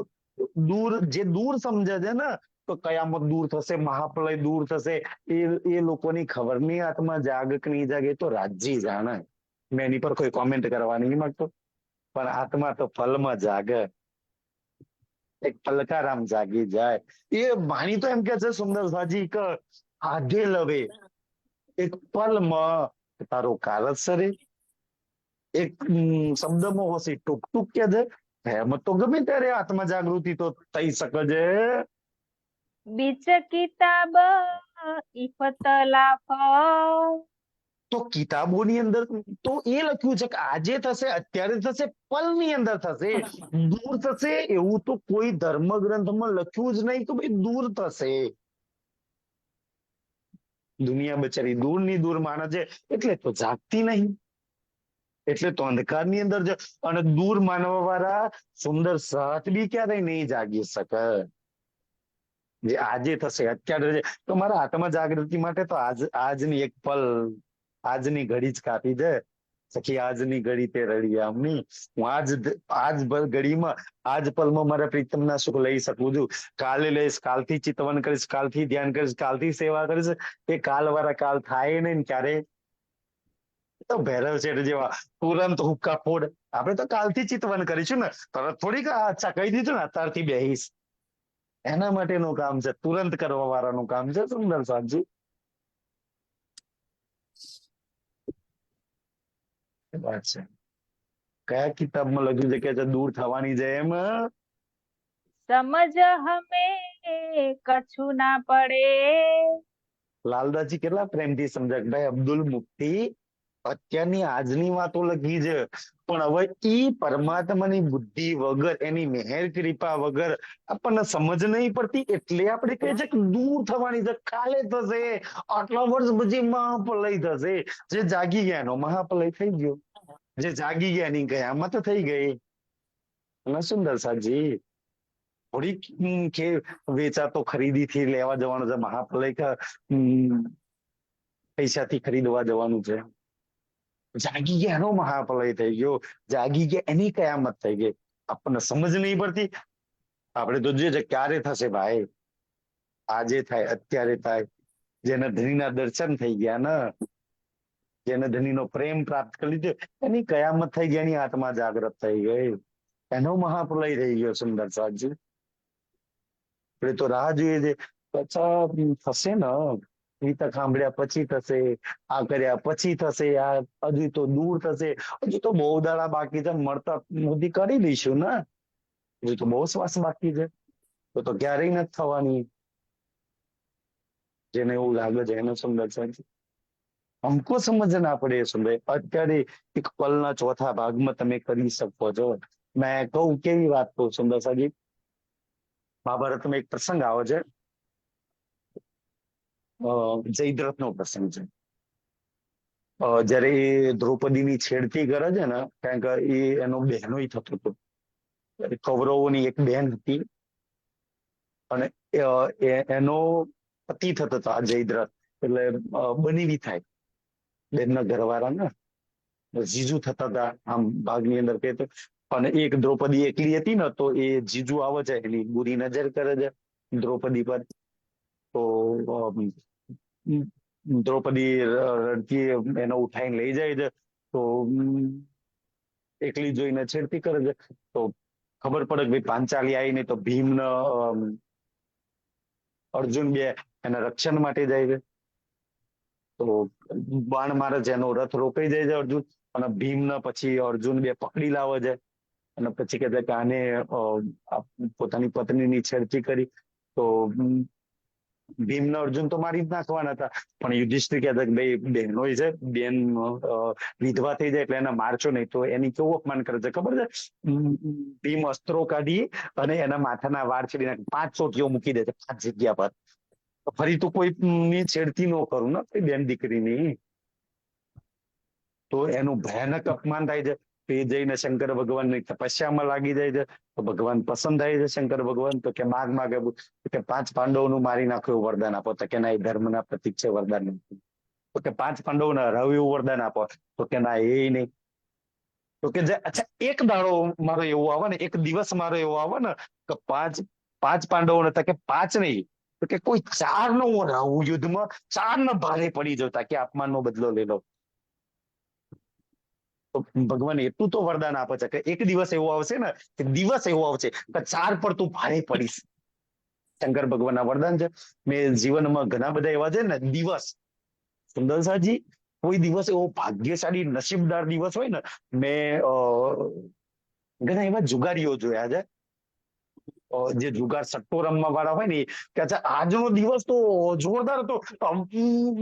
દૂર જે દૂર સમજે છે ને, તો કયામત દૂર થશે, મહાપ્રલય દૂર થશે, એ લોકોની ખબર નહીં આત્મા જાગ કે નહીં જાગે, તો રાજજી જાણે. મેં એની પર કોઈ કોમેન્ટ કરવા નહીં માંગતો, પણ આત્મા તો પલમાં જાગે, એક પલકારામ જાગી જાય. એ વાણી તો એમ કે છે સુંદર સાજી કે આધે લવે એક પલમાં તારો કારજ સરે. એક શબ્દમાં હોશી ટૂંક ટૂંક કે છે એમ તો ગમે ત્યારે આત્મા જાગૃતિ તો થઈ શકે છે. બીચ કિતાબ ઇફતલાફ, તો કિતાબોની અંદર તો એ લખ્યું છે કે આજે થશે, અત્યારે થશે, પલની અંદર થશે. દૂર થશે એવું તો કોઈ ધર્મ ગ્રંથમાં લખ્યું જ નહીં કે ભાઈ દૂર થશે. દુનિયા બચારી દૂરની દૂર માને છે, એટલે તો જાગતી નહીં, એટલે તો અંધકારની અંદર છે. અને દૂર માનવા વાળા સુંદર સાથ બી ક્યારેય નહીં જાગી શકે. જે આજે થશે, અત્યારે છે. તો મારા આત્મા જાગૃતિ માટે તો આજની એક પલ, આજની ઘડી જ કાપી દે સખી, આજની ઘડી તે રળિયામણી. હું આજ ઘડીમાં, આજ પલમાં મારા પ્રીતમના સુખ લઈ શકું છું. કાલે લઈશ, કાલથી ચિતવન કરીશ, કાલથી ધ્યાન કરીશ, કાલથી સેવા કરીશ. એ કાલ વાળા કાલ થાય નહીં ક્યારે. તો ભૈરવ શેઠ જેવા તુરંત હુક્કા ફોડ, આપણે તો કાલથી ચિતવન કરીશું ને, તરત થોડીક અચ્છા કહી દીધું ને અત્યારથી બેહીશ. એના માટેનું કામ છે, તુરંત કરવા વાળાનું કામ છે સુંદર સાજી. વાત છે. કયા કિતાબમાં લખ્યું છે કે દૂર થવાની છે એમ? સમજ હમે કછું ના પડે. લાલદાસજી કેટલા પ્રેમથી સમજાય ભાઈ અબ્દુલ મુફ્તી અત્યારની આજની વાતો લખી છે, પણ હવે ઈ પરમાત્માની બુદ્ધિ વગર, એની મહેર કૃપા વગર આપણને સમજ નહીં પડતી. એટલે આપણે કહે છે કે દૂર થવાની છે, કાલે થશે, આટલા વર્ષ પછી મહાપ્રલય થશે. જે જાગી ગયા એનો મહાપ્રલય થઈ ગયો, જે જાગી ગયા એની કયામત થઈ ગઈ. અને સુંદર સાજી થોડીક વેચાતો ખરીદી થી લેવા જવાનું છે મહાપ્રલય, કે પૈસાથી ખરીદવા જવાનું છે. જાગી ગયા એનો મહાપ્રલય થઈ ગયો, જાગી ગયા એની કયામત થઈ ગઈ. આપણને સમજ નહીં પડતી. આપણે તો જોઈએ ક્યારે થશે ભાઈ, આજે થાય, અત્યારે થાય. જેને ધણીના દર્શન થઈ ગયા ને, જેને ધણીનો પ્રેમ પ્રાપ્ત કરી લીધો, એની કયામત થઈ ગઈ, એની આત્મા જાગૃત થઈ ગઈ, એનો મહાપ્રલય થઈ ગયો. સુંદર સાજી આપણે તો રાહ જોઈએ છે, પછી થશે ને, ગીતા સાંભળ્યા પછી થશે, આ કર્યા પછી થશે, આ હજુ તો દૂર થશે, હજુ તો બહુ દાડા બાકી છે, મળતા મોદી કરી દઈશું ને, હજુ તો બહુ શ્વાસ બાકી છે, તો ક્યારેય નથી થવાની. જેને એવું લાગે છે એને સુંદર સાજી हमको समझ ना पड़े सुंदर. અત્યારે એક પલના ચોથા ભાગમાં તમે કરી શકો છો. મેં કહું કેવી વાત કહું સુંદર સાજી, મહાભારતમાં એક પ્રસંગ આવે છે, જયદ્રથ નો પ્રસંગ છે. જયારે એ દ્રૌપદીની છેડતી કરે છે ને, કારણ કે એ એનો બહેનોય થતો હતો. કૌરવોની એક બહેન હતી, અને એનો પતિ થતો હતો આ જયદ્રથ, એટલે બનેવી થાય બેનના ઘરવાળા ને જીજુ થતા હતા આમ ભાગની અંદર કે તો. અને એક દ્રૌપદી એકલી હતી ને તો એ જીજુ આવે છે એની બુરી નજર કરે છે દ્રૌપદી પર. તો દ્રૌપદી રડતી એને ઉઠાઈને લઈ જાય છે. તો એકલી જોઈને છેડતી કરે છે. તો ખબર પડે કે ભાઈ પાંચાલી આવી નહીં તો ભીમ ને અર્જુન બે એના રક્ષણ માટે જાય છે. તો બાણ મારે છે, એનો રથ રોકાઈ જાય છે અર્જુન, અને ભીમ ને પછી અર્જુન બે પકડી લાવે છે. અને પછી કહે છે કે આને પોતાની પત્નીની છેડતી કરી. તો ભીમ ને અર્જુન તો મારી જ નાખવાના હતા, પણ યુધિષ્ઠિર કહેતા કે ભાઈ બહેનો છે, બેન વિધવા થઈ જાય એટલે એને મારશો નહીં. તો એની કેવું અપમાન કરે છે ખબર છે? ભીમ અસ્ત્રો કાઢી અને એના માથાના વાળ છેડીને 5 ચોટીઓ મૂકી દે છે 5 જગ્યા પર. ફરી તું કોઈ ની છેડતી ન કરું ને બેન દીકરીની. તો એનું ભયાનક અપમાન થાય છે. તો એ જઈને શંકર ભગવાનની તપસ્યામાં લાગી જાય છે. તો ભગવાન પસંદ થાય છે શંકર ભગવાન. તો કે માગે કે 5 પાંડવોનું મારી નાખો એવું વરદાન આપો. તો કે ના, એ ધર્મના પ્રતીક છે, વરદાન નથી. તો કે 5 પાંડવોને હરાવ્યું એવું વરદાન આપો. તો કે ના, એ નહીં. તો કે અચ્છા, એક દાડો મારો એવો આવે ને, એક દિવસ મારો એવો આવે ને કે 5 પાંડવોને, તો કે 5 નહીં, તો કે કોઈ 4 નો હું હરાવું યુદ્ધમાં, 4 ને ભારે પડી જતા કે અપમાનનો બદલો લઈ લો. તો ભગવાન એટલું તો વરદાન આપે છે કે એક દિવસ એવો આવશે ને, કે દિવસ એવો આવશે કે 4 પર તું ભારે પડીશ. શંકર ભગવાનના વરદાન છે. મેં જીવનમાં ઘણા બધા એવા છે ને દિવસ, સુંદરસાજી, કોઈ દિવસ એવો ભાગ્યશાળી નસીબદાર દિવસ હોય ને, મેં ઘણા એવા જુગારીઓ જોયા છે, જે જુગાર સટ્ટો રમવા વાળા હોય ને, કે આજનો દિવસ તો જોરદાર હતો,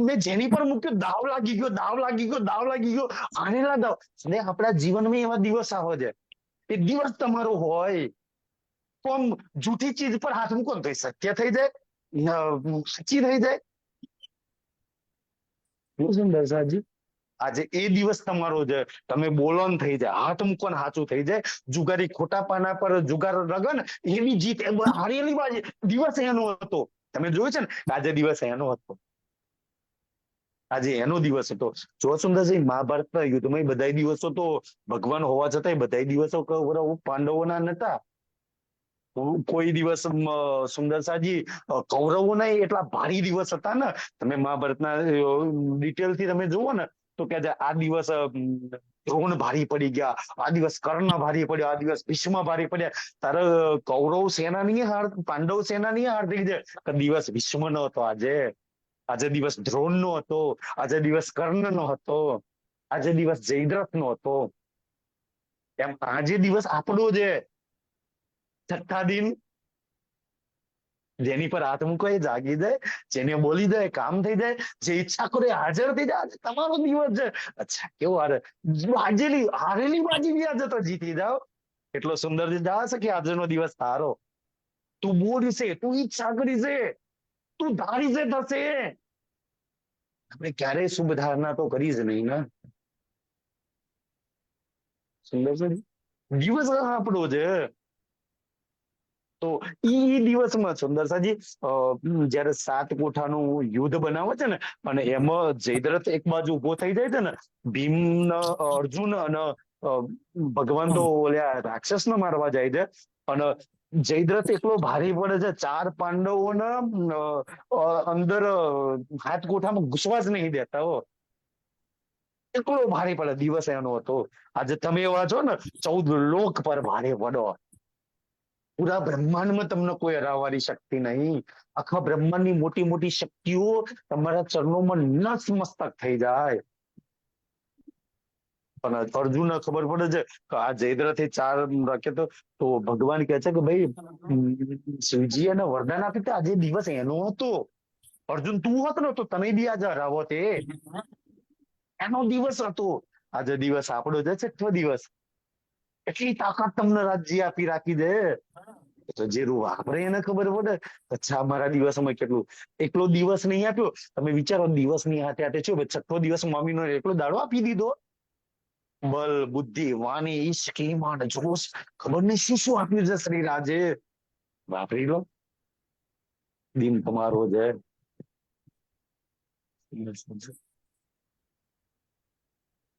મેં જેની પર મૂક્યો દાવ લાગી ગયો, આને ના દાવ. અને આપણા જીવનમાં એવા દિવસ આવે છે. એ દિવસ તમારો હોય તો આમ જૂઠી ચીજ પર હાથ મૂકો તો સત્ય થઈ જાય, સાચી થઈ જાય. સુંદર સાજી, આજે એ દિવસ તમારો છે. તમે બોલો ને થઈ જાય, હાથ મૂકો ને સાચું થઈ જાય. જુગારી ખોટા પાના પર જુગાર રગે ને એવી જીત, હારેલી બાજી દિવસ એનો હતો. તમે જોયું છે ને, આજે દિવસ એનો હતો, આજે એનો દિવસ હતો. જો સુંદરસિંહ, મહાભારતના યુદ્ધમાં બધા દિવસો તો ભગવાન હોવા છતાં બધા દિવસો પાંડવોના નતા. કોઈ દિવસ સુંદરસાજી કૌરવોના એટલા ભારી દિવસ હતા ને. તમે મહાભારતના ડિટેલથી તમે જુઓ ને તો કે આ દિવસ દ્રોણ ભારી પડી ગયા, આ દિવસ કર્ણ ભારી પડ્યો, આ દિવસ ભીષ્મ ભારી પડ્યા. તારે કૌરવ સેના ની હાર, પાંડવ સેના ની હાર થઈ જાય કે દિવસ ભીષ્મ નો હતો. આજે દિવસ દ્રોણ નો હતો, આજે દિવસ કર્ણ નો હતો, આજે દિવસ જયદ્રથ નો હતો. એમ આજે દિવસ આપણો છે. છઠ્ઠા દિન, જેની પર હાથ મૂકો એ જાગી જાય, જેને બોલી જાય કામ થઈ જાય, જે ઈચ્છા કરે હાજર થઈ જાય. તમારો દિવસ છે. અચ્છા, કેવો હારેલી બાજી બી આજે તો જીતી જાઓ. એટલો સુંદર જશે કે આજનો દિવસ તારો. તું બોલી છે, તું ઈચ્છા કરી છે, તું ધારી છે થશે. આપણે ક્યારેય શુભ ધારણા તો કરી જ નહીં ને. સુંદર છે, દિવસ આપણો છે. તો ઈ દિવસમાં સુંદરસાજી જયારે 7 કોઠાનું યુદ્ધ બનાવે છે ને, અને એમાં જયદ્રથ એક બાજુ ઉભો થઈ જાય છે ને, ભીમ, અર્જુન અને ભગવાન તો ઓલ્યા રાક્ષસ ને મારવા જાય છે. અને જયદ્રથ એટલો ભારે પડે છે, 4 પાંડવોને અંદર 7 કોઠામાં ઘૂસવા જ નહીં દેતા. એટલો ભારે પડે દિવસ એનો હતો. આજે તમે એવા છો ને, 14 લોક પર ભારે પડો. પૂરા બ્રહ્માંડમાં તમને કોઈ હરાવવાની શક્તિ નહીં. આખા બ્રહ્માંડની મોટી મોટી શક્તિઓ તમારા ચરણોમાં નતમસ્તક થઈ જાય. પણ અર્જુનને ખબર પડે છે કે આ જયદ્રથે 4 રાખે તો ભગવાન કહે છે કે ભાઈ શિવજી એને વરદાન આપ્યું કે આજે દિવસ એનો હતો. અર્જુન તું હોત ને તો તમે બી આજે હરાવો તે. એનો દિવસ હતો. આજે દિવસ આપણો છે, છઠ્ઠો દિવસ. એટલી તાકાત તમને રાજ્ય આપી રાખી દે. તો જે રૂ વાપરે એને ખબર પડે. અચ્છા, મારા દિવસમાં કેટલું. એકલો દિવસ નહીં આપ્યો. તમે વિચારો, દિવસની હાથે હાથે છો 6થો દિવસ મમ્મીનો એકલો દાડો આપી દીધો. બલ, બુદ્ધિ, વાણી, ઈશ્ક, ઈમાન, જોશ, ખબર નહીં શું શું આપ્યું છે શ્રી રાજે. વાપરી લો. દિન તમારો છે.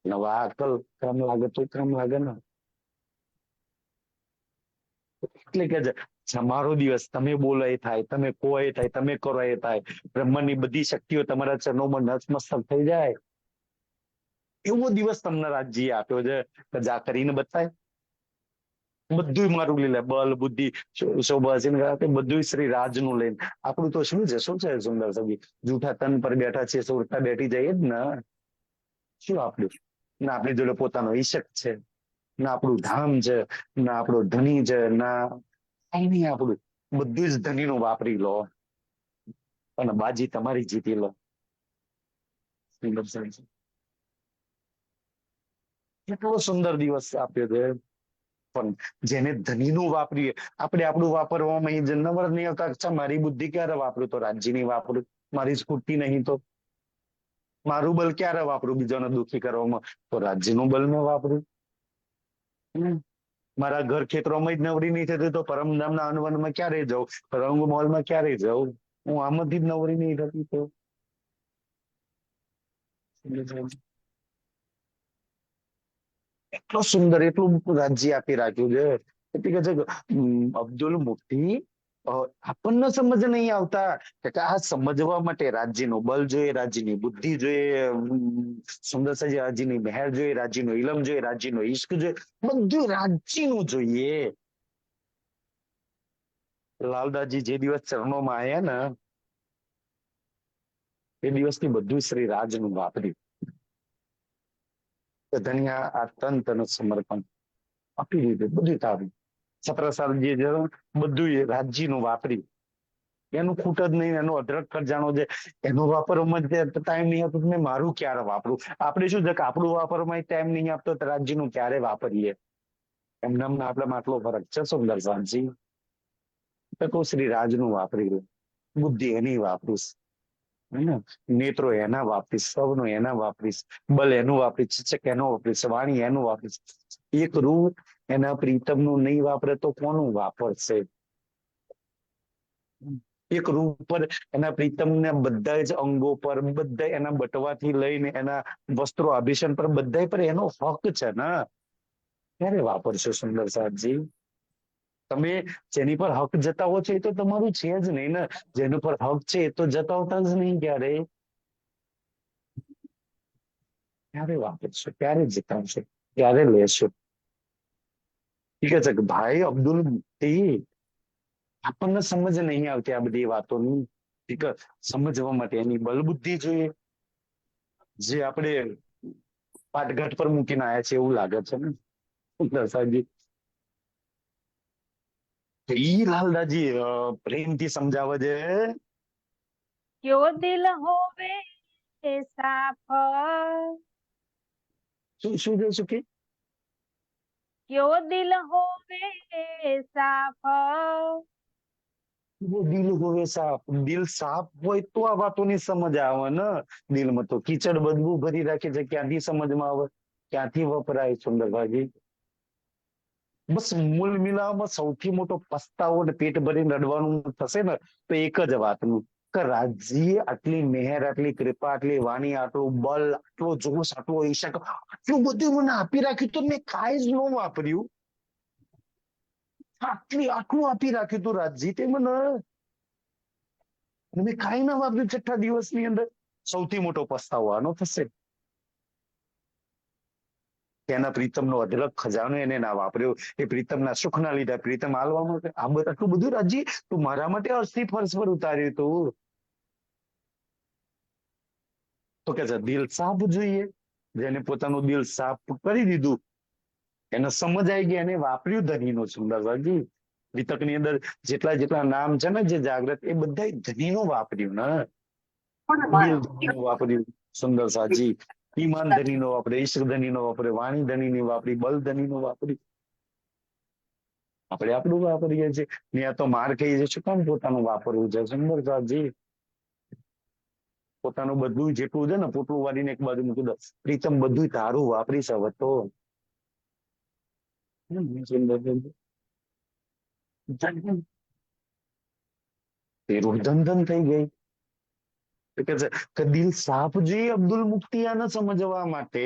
નવા અકલ કામ લાગે તો કામ લાગે ને. એટલે કે મારો દિવસ તમે બોલો એ થાય, તમે કહો એ થાય, તમે કરો એ થાય, બ્રહ્માંડની બધી શક્તિઓ તમારા ચરણોમાં નતમસ્તક થઈ જાય, એવો દિવસ તમને રાજ્ય આપ્યો છે કે જા કરીને બતાય. બધું મારું લીલે બલ બુદ્ધિ શોભા બધું શ્રી રાજનું લઈને. આપણું તો શું છે, શું છે સુંદર સભી, જૂઠા તન પર બેઠા છે, સુરતા બેઠી જઈએ જ ને. શું આપણું ના, આપણી જોડે પોતાનો ઈશક છે, ના આપણું ધામ છે, ના આપણો ધણી છે, ના કઈ નહીં આપણું. બધું જ ધણીનું વાપરી લો અને બાજી તમારી જીતી લો. કેટલો સુંદર દિવસ આપ્યો છે. પણ જેને ધનીનું વાપરીએ, આપણે આપણું વાપરવામાં નંબર નહીં આવતા. અચ્છા, મારી બુદ્ધિ ક્યારે વાપરું તો રાજ્યની વાપરું, મારી સ્ફૂર્તિ નહીં તો મારું બલ ક્યારે વાપરું બીજાને દુઃખી કરવામાં, તો રાજ્યનું બલ મેં વાપરું. મારા ઘર ખેતરોમાં જ નવરી નહીં થતી તો પરમધામના અનવનમાં ક્યારે જાઉં, રંગ મોલમાં ક્યારે જાઉં, હું આમાંથી જ નવરી નહીં થતી તો. એટલો સુંદર, એટલું રાજ્ય આપી રાખ્યું છે. એટલે કે છે અબ્દુલ મુફ્તી, આપણને સમજ નહીં આવતા કે આ સમજવા માટે રાજ્યનું બલ જોઈએ, રાજ્યની બુદ્ધિ જોઈએ, સુંદર સજી રાજ્યની મહેર જોઈએ, રાજ્યનો ઇલમ જોઈએ, રાજ્યનો ઈશ્ક જોઈએ, બધું રાજ્યનું જોઈએ. લાલદાસજી જે દિવસ ચરણોમાં આવ્યા ને એ દિવસથી બધું શ્રી રાજનું વાપર્યું. ધન્યા આ તન તન સમર્પણ આપી દીધું, બધું તારું. છત્રસાલજી બધું રાજ્યનું વાપર્યું. એનું ખૂટ જ નહીં, એનો અઢળક ખજાનો છે, એનો વાપરવામાં ટાઈમ નહીં આપતો. મેં મારું ક્યારે વાપરું? આપણે શું છે કે આપણું વાપરવામાં ટાઈમ નહીં આપતો, રાજ્યનું ક્યારે વાપરીએ? એમને આપણામાં આટલો ફરક છે સુંદર સાંજી. તો શ્રી રાજનું વાપરી રહ્યું, બુદ્ધિ એની વાપરીશ, નેત્રો એના વાપરીશ, સૌનો એના વાપરીશ, બલ એનું વાપરીશ, ચિચક એનો વાપરીશ, વાણી એનું વાપરીશ. એક રૂપ એના પ્રીતમનું નહીં વાપરે તો કોનું વાપરશે? એક રૂપ પર એના પ્રીતમને બધા જ અંગો પર, બધા એના બટવાથી લઈને એના વસ્ત્રો આભૂષણ પર, બધા પર એનો હક છે ને. ક્યારે વાપરશો સુંદર સાહેબજી? તમે જેની પર હક જતાવો છો એ તો તમારું છે જ નહીં ને. જેનું પર હક છે એ તો જતાવતા જ નહીં ક્યારે. ક્યારે વાપરશો, ક્યારે જીતાવશો, ક્યારે લેશો? ઠીક છે કે ભાઈ અબ્દુલ મુફ્તી, આપણને સમજ નહીં આવતી આ બધી વાતોની. ઠીક, સમજવા માટે એની બલબુદ્ધિ જોઈએ, જે આપણે પાટઘાટ પર મૂકીને આવ્યા છે એવું લાગે છે ને સાહેબજી. ઈ લાલદાજી પ્રેમથી સમજાવે છે. ક્યો દિલ હોવે સાફ, શું કે ક્યો દિલ હોવે સાફ, દિલ હોવે સાફ. દિલ સાફ હોય તો આ વાતોની સમજ આવે ને. દિલમાં તો કીચડ બદબુ ભરી રાખે છે, ક્યાંથી સમજમાં આવે, ક્યાંથી વપરાય સુંદરભાજી? બસ મૂળ મિલાવવામાં સૌથી મોટો પસ્તાવો ને પેટ ભરીને રડવાનું થશે ને તો એક જ વાતનું કે રાજ્ય આટલી મહેર, આટલી કૃપા, આટલી વાણી, આટલું બલ, આટલો જોશ, આટલો ઈશક, આટલું બધું મને આપી રાખ્યું તો મેં કાંઈ જ ન વાપર્યું. આટલું આપી રાખ્યું તું રાજ્ય તે મને, મેં કાંઈ ના વાપર્યું. છઠ્ઠા દિવસની અંદર સૌથી મોટો પસ્તાવો આનો થશે. તેના પ્રીતમનો અઢળક ખજાનો એને ના વાપર્યો, એ પ્રીતમના સુખના લીધા, પ્રીતમ હાલવા માટે આ આટલું બધું રાજ્ય તું મારા માટે અસ્થિ ફર્શ પર ઉતાર્યું તું. તો કે છે દિલ સાફ જોઈએ, જેને પોતાનું દિલ સાફ કરી દીધું, એને સમજ આવી ગઈ, એને વાપર્યું ધનીનો સુંદરભાજી. વિતકની અંદર જેટલા જેટલા નામ છે ને જે જાગ્રત, એ બધા ધનીનું વાપર્યું ને. દિલ ધનીનું વાપર્યું સુંદર સાજી, ઈમાન ધનીનો વાપરે, ઈશ્વર ધનીનો વાપરે, વાણી ધનીની વાપરી, બલ ધનીનો વાપરી. આપણે આપણું વાપરીએ છીએ ને આ તો માર ખાઈએ છીએ. શું કામ પોતાનું વાપરવું છે સુંદર સાજી? પોતાનું બધું જેટલું છે ને પોટલું વાળીને એક બાજુ મૂકી દો. પ્રીતમ બધું તારું વાપરીશ હવે તો. તે રૂહ ધન ધન થઈ ગઈ. કે છે કે દિલ સાફ જોઈએ અબ્દુલ મુફ્તિયાને સમજવા માટે,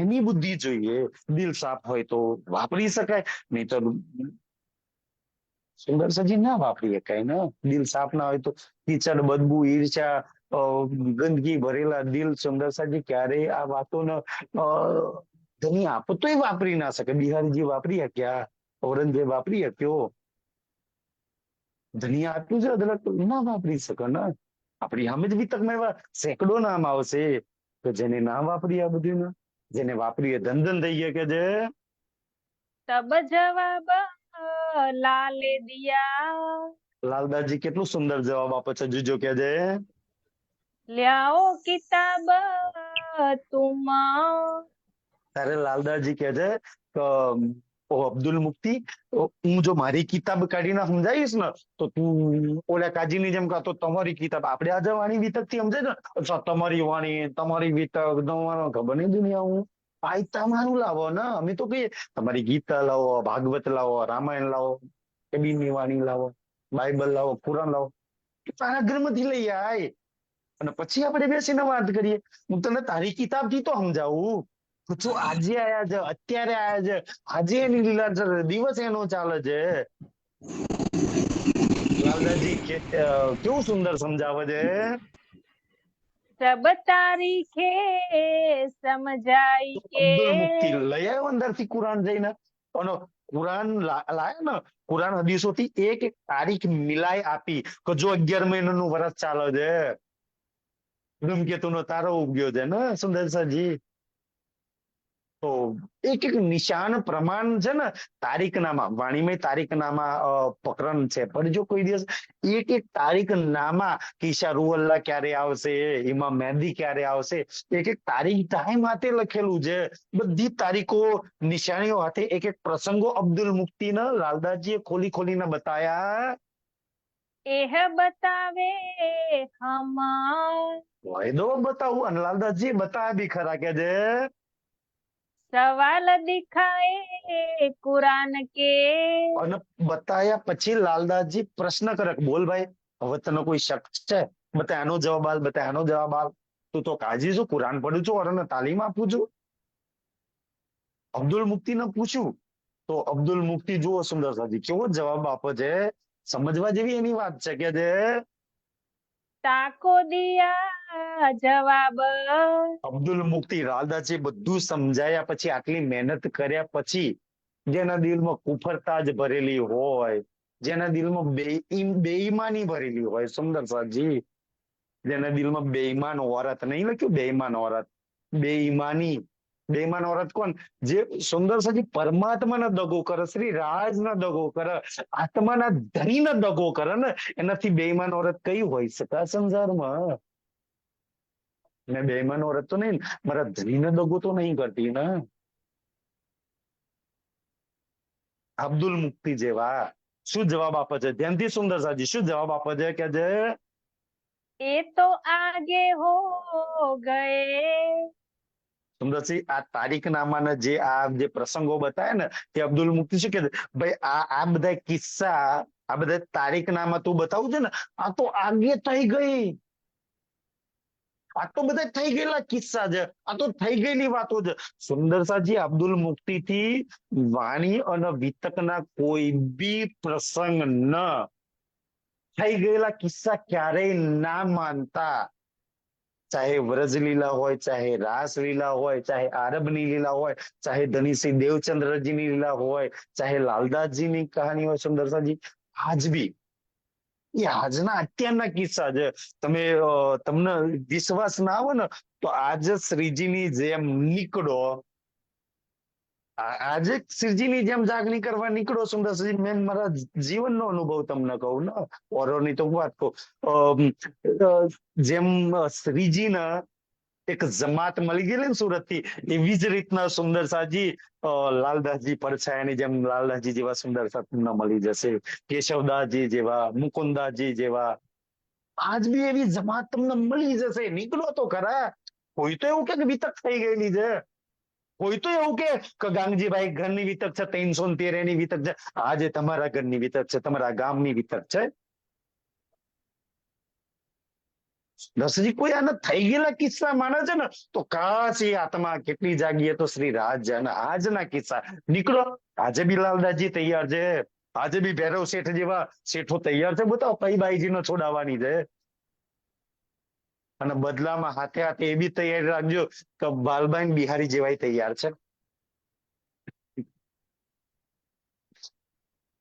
એની બુદ્ધિ જોઈએ. દિલ સાફ હોય તો વાપરી શકાય, નહીં તો સુંદર સજી ના વાપરી શકાય ને. દિલ સાફ ના હોય તો કીચડ, બદબુ, ઈર્ષ્યા, ગંદકી ભરેલા દિલ સુંદર સજી ક્યારેય આ વાતોને ધની આપતોય વાપરી ના શકે. બિહારીજી વાપરી શક્યા, ઔરંગઝેબ વાપરી શક્યો, ધનિયા આપ્યું છે અદરક ના વાપરી શકે ને. આપણી સામે જ વિતકમાં એવા સેંકડો નામ આવશે કે જેને ના વાપરી આ બધું, જેને વાપરી એ ધન ધન થઈ ગયા. કે જે તબ જવાબ લાલે દિયા, લાલદાસજી કેટલું સુંદર જવાબ આપે છે. જોજો કે જે લ્યાઓ કિતાબ તુમ, ત્યારે લાલદાસજી કે છે કે ઓ અબ્દુલ મુફ્તી, હું જો મારી કિતાબ કાઢીને સમજાવીશ ને તો તું ઓલા કાજીની જેમ કહેતો તમારી કિતાબ. આપણે આજે વાણી વિતક થી સમજાય ને, અચ્છા તમારી વાણી, તમારી વિતક, તમારો ખબર નહીં દુનિયા. હું આ તમારું લાવો ને. અમે તો કહીએ તમારી ગીતા લાવો, ભાગવત લાવો, રામાયણ લાવો, કબીરની વાણી લાવો, બાઇબલ લાવો, કુરાન લાવો, તારા ઘરમાંથી લઈ આય અને પછી આપણે બેસીને વાત કરીએ. હું તને તારી કિતાબ થી તો સમજાવું. જો આજે આયા છે, અત્યારે આયા છે, આજે એની લીલા દિવસ એનો ચાલે છે. લાલદાસજી કેવું સુંદર સમજાવે છે. સબ તારીખે સમજાઈ કે, અબ્દુલ મુફ્તી લઈ આવ્યો અંદર થી કુરાન જઈને, અને કુરાન લાયા ને, કુરાન હદીસો થી એક એક તારીખ મિલાઈ આપી કે જો 11 મહિનાનું વર્ષ ચાલે છે, ધૂમકેતુ નો તારો ઉગ્યો છે ને સુંદરસાજી. તો એક એક નિશાન પ્રમાણ છે ને તારીખનામાં, વાણીમય તારીખનામાં પ્રકરણ છે. પણ જો કોઈ દિવસ એક એક તારીખનામાં કિશા રૂઅલ્લાહ ક્યારે આવશે, ઇમામ મહેદી ક્યારે આવશે, એક એક તારીખ ટાઈમ હાથે લખેલું છે. બધી તારીખો નિશાનીઓ હાથે એક એક પ્રસંગો અબ્દુલ મુફ્તીને લાલદાસજીએ ખોલી ખોલીને બતાયા. એહ બતાવે હમ, વાયદો બતાવું, અને લાલદાસજી બતાવ્યા બી ખરા. કે છે સવાલ દિખાએ કુરાન કે, અને બતાયા પછી લાલદાસજી પ્રશ્ન કરે, બોલ ભાઈ હવે તને કોઈ શક છે? બતા આનો જવાબ આલ, બતા આનો જવાબ આલ. તું તો કાજી છું, કુરાન પડું છું, અને તાલીમ આપું છું. અબ્દુલ મુફ્તીને પૂછ્યું તો અબ્દુલ મુફ્તી જુઓ સુંદર સાજી કેવો જવાબ આપે છે. સમજવા જેવી એની વાત છે. કે છે તાકો દિયા જવાબ, અબ્દુલ મુફ્તી લાલદાસજી બધું સમજાયા પછી, આટલી મહેનત કર્યા પછી, જેના દિલમાં કુફરતા જ ભરેલી હોય, જેના દિલમાં બેઈમાની ભરેલી હોય, સુંદર સાજી, જેના દિલમાં બેઈમાન ઓરત, નહીં લખ્યું બેઈમાન ઓરત, બેઈમાની. બેઈમાન ઓરત કોણ? જે સુંદર સાજી પરમાત્માને દગો કરે, શ્રી રાજના દગો કરે, આત્માના ધણીને દગો કરે ને, એનાથી બેઈમાન ઓરત કઈ હોય શકે સંસારમાં? મેં બેઈમાન ઓરત તો નહીં, મારા ધણીને દગો તો નહીં કરતી ને. અબ્દુલ મુફ્તી જેવા શું જવાબ આપે છે? ધ્યાનથી સુંદર સાજી શું જવાબ આપે છે? કે છે એ તો આગે હો ગયે, સુંદરસિંહ આ તારીખનામાના જે પ્રસંગો બતાવ્યા ને, તે અબ્દુલ મુફ્તી શું કે ભાઈ આ બધા કિસ્સા, આ બધા તારીખનામા તું બતાવું છે ને, આ તો આગે થઈ ગઈ. આ તો બધા થઈ ગયેલા કિસ્સા છે, આ તો થઈ ગયેલી વાતો છે. સુંદરસાજી અબ્દુલ મુફ્તી થી વાણી અને વિતકના કોઈ બી પ્રસંગ ન થઈ ગયેલા કિસ્સા ક્યારેય ના માનતા. ચાહે વ્રજલીલા હોય, ચાહે રાસલીલા હોય, ચાહે આરબની લીલા હોય, ચાહે ધનીસિંહ દેવચંદ્રજીની લીલા હોય, ચાહે લાલદાસજીની કહાની હોય, સુંદરસાજી આજ બી એ આજના અત્યારના કિસ્સા છે. તમને વિશ્વાસ ના આવે ને તો આજે શ્રીજીની જેમ નીકળો, આજે શ્રીજીની જેમ જાગણી કરવા નીકળો. સુંદરસિંહ મેં મારા જીવનનો અનુભવ તમને કહું ને, ઓરોની તો વાત કહું. જેમ શ્રીજીના એક જમાત મળી ગયેલી ને સુરત થી, એવી જ રીતના સુંદર સાજી લાલદાસજી પડછાયાની જેમ લાલદાસજી જેવા સુંદર સા તમને મળી જશે, કેશવદાસજી જેવા, મુકુંદાસજી જેવા. આજ બી એવી જમાત તમને મળી જશે. નીકળો તો ખરા. કોઈ તો એવું કે વિતક થઈ ગયેલી છે, કોઈ તો એવું કે ગાંગજીભાઈ ઘરની વિતક છે, 313 એની વિતક છે. આજે તમારા ઘરની વિતક છે, તમારા ગામની વિતક છે. દસજી કોઈ આના થઈ ગયેલા કિસ્સા માને છે ને તો કાશ એ આત્મા કેટલી જાગી તો શ્રી રાજ અને આજના કિસ્સા નીકળો. આજે બી લાલદાસજી તૈયાર છે, આજે બી ભૈરવ શેઠ જેવા શેઠો તૈયાર છે. બતાવો કઈ બાઈજી નો છોડાવવાની છે. અને બદલામાં હાથે હાથે એ બી તૈયારી રાખજો કે બાલબાઈ બિહારી જેવાય તૈયાર છે.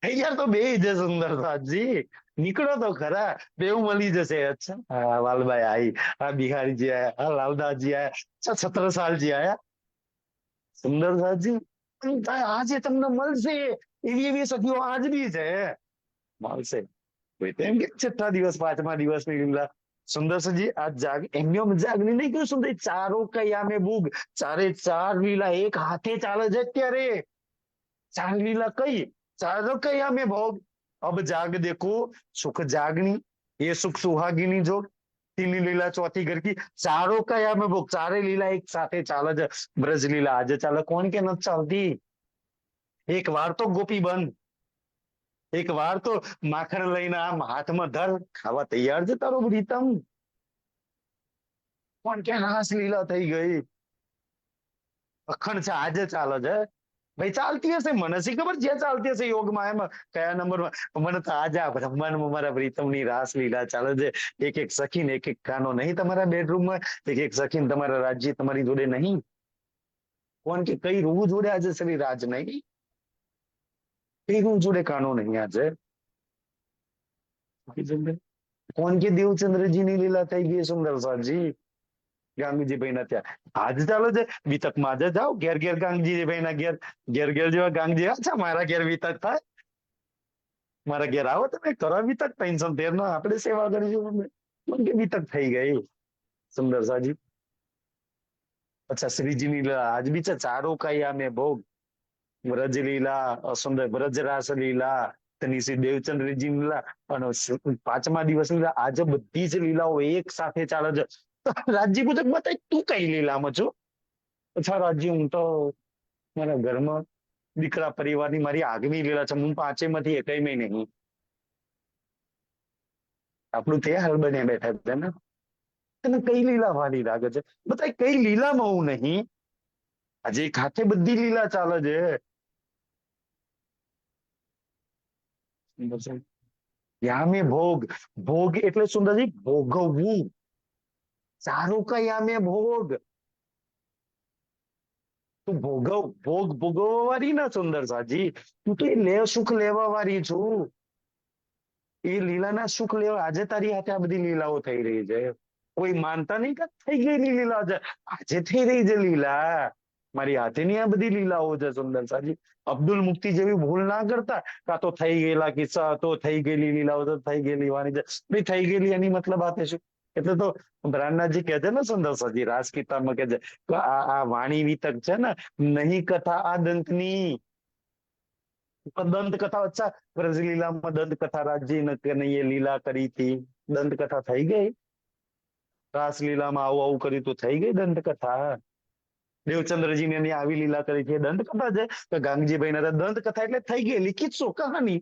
તૈયાર તો બે છે સુંદરદાસજી, નીકળો તો ખરા, બેવું મળી જશે. અચ્છા હા વાલભાઈ આવી, હા બિહારીજી આયા, હા લાલદાસજી આયા, અચ્છા છત્રસાલજી આયા. સુંદરદાસજી આજે તમને મળશે એવી એવી સખીઓ આજ બી છે, મળશે. તેમ કે છઠ્ઠા દિવસ પાંચમા દિવસની લીલા સુંદરજી આ જાગ એમની જાગની નહીં કહ્યું સુંદર, ચારો કયામે ભૂગ, ચારે ચાર લીલા એક હાથે ચાલે છે અત્યારે. ચાર લીલા કઈ, ચારો કયામે ભોગ, અબ જાગ દેખો સુખ જાગની, એ સુખ સુહાગીની જોગ, तीन લીલા ચોથી ઘર કી, ચારો કયામે ભોગ, ચારે લીલા એક સાથે ચાલે છે. બ્રજ લીલા આજે ચાલે, કોણ કે નથી ચાલતી? એક વાર તો ગોપી બંધ, એક વાર તો માખણ લઈને આમ હાથમાં ધર, ખાવા તૈયાર છે તારો પ્રીતમ. પણ કે રાસ લીલા થઈ ગઈ, અખંડ છે આજે ચાલે છે. ભાઈ ચાલતી હશે, મને શી ખબર જે ચાલતી હશે યોગમાં એમાં કયા નંબરમાં. મને તો આજે આ બ્રહ્માંડમાં મારા પ્રીતમની રાસ લીલા ચાલે છે. એક એક સખીને એક એક કાનો નહીં તમારા બેડરૂમમાં, એક એક સખીને તમારા રાજ્ય તમારી જોડે નહીં. કોણ કે કઈ રૂ જોડે આજે શ્રી રાજ નહીં, કઈ રૂ જોડે કાનો નહીં આજે. કોણ કે દેવચંદ્રજીની લીલા થઈ ગઈ સુંદરસાજી, ગાંગજીભાઈ ના ત્યાં આજ ચાલે છે. વિતકમાં આજે જાઓ ઘેર ઘેર ગાંગજીભાઈ ના ઘેર, ઘેર ઘેર જેવા ગાંગજી. અચ્છા મારા ઘેર વિતક થાય, મારા ઘેર આવો તમે કરો વિતક, 313 નો આપણે સેવા કરીશું. કોણ કે વિતક થઈ ગઈ સુંદરસાજી. અચ્છા શ્રીજીની લીલા આજ બી છે, ચારો કયામે ભોગ, વ્રજ લીલા સુંદર, બ્રજ રાસ લીલા, તેની શ્રી દેવચંદ્રજી લીલા અને પાંચમા દિવસ લીલા. આજે બધી જ લીલાઓ એક સાથે ચાલે છે. રાજજી પૂછે બતાય તું કઈ લીલામાં છો? અચ્છા રાજજી હું તો મારા ઘરમાં દીકરા પરિવારની મારી આગવી લીલા છે, હું પાંચેમાંથી એકયમાં નહીં. આપણું તે હાલ બને બેઠા છે ને, તને કઈ લીલા વાળી લાગે છે? બતાય કઈ લીલામાં હું નહીં. આજે એક હાથે બધી લીલા ચાલે છે. યામે ભોગ, ભોગ એટલે સુંદરજી ભોગવવું. સારું કયામે ભોગ, તું ભોગવ, ભોગ ભોગવવા વાળી ના સુંદરસાજી, તું તો એ સુખ લેવા વાળી છું. એ લીલાના સુખ લેવા આજે તારી હાથે આ બધી લીલાઓ થઈ રહી છે. કોઈ માનતા નહીં કે થઈ ગયેલી લીલા છે, આજે થઈ રહી છે લીલા. મારી હાથેની આ બધી લીલાઓ છે સુંદરસાજી. અબ્દુલ મુક્તિ જેવી ભૂલ ના કરતા, કાં તો થઈ ગયેલા કિસ્સા, તો થઈ ગયેલી લીલાઓ, તો થઈ ગયેલી વાણી છે. ભાઈ થઈ ગયેલી એની મતલબ આ શું? એટલે તો બ્રાહ્મણજી કહે છે ને સુંદરસાજી, રાસ કિતાબમાં કહે છે કે આ વાણી વિતક છે ને, નહીં કથા આ દંતની. દંત કથા, અચ્છા બ્રજલીલામાં દંત કથા રાજજી કનૈયે લીલા કરી હતી, દંત કથા થઈ ગઈ. રાસલીલામાં આવું આવું કર્યું તો થઈ ગઈ દંત કથા. દેવચંદ્રજી ને આવી લીલા કરી છે દંત કથા છે. તો ગાંગજીભાઈ ના દંત કથા એટલે થઈ ગયેલી કિસ્સો કહાની.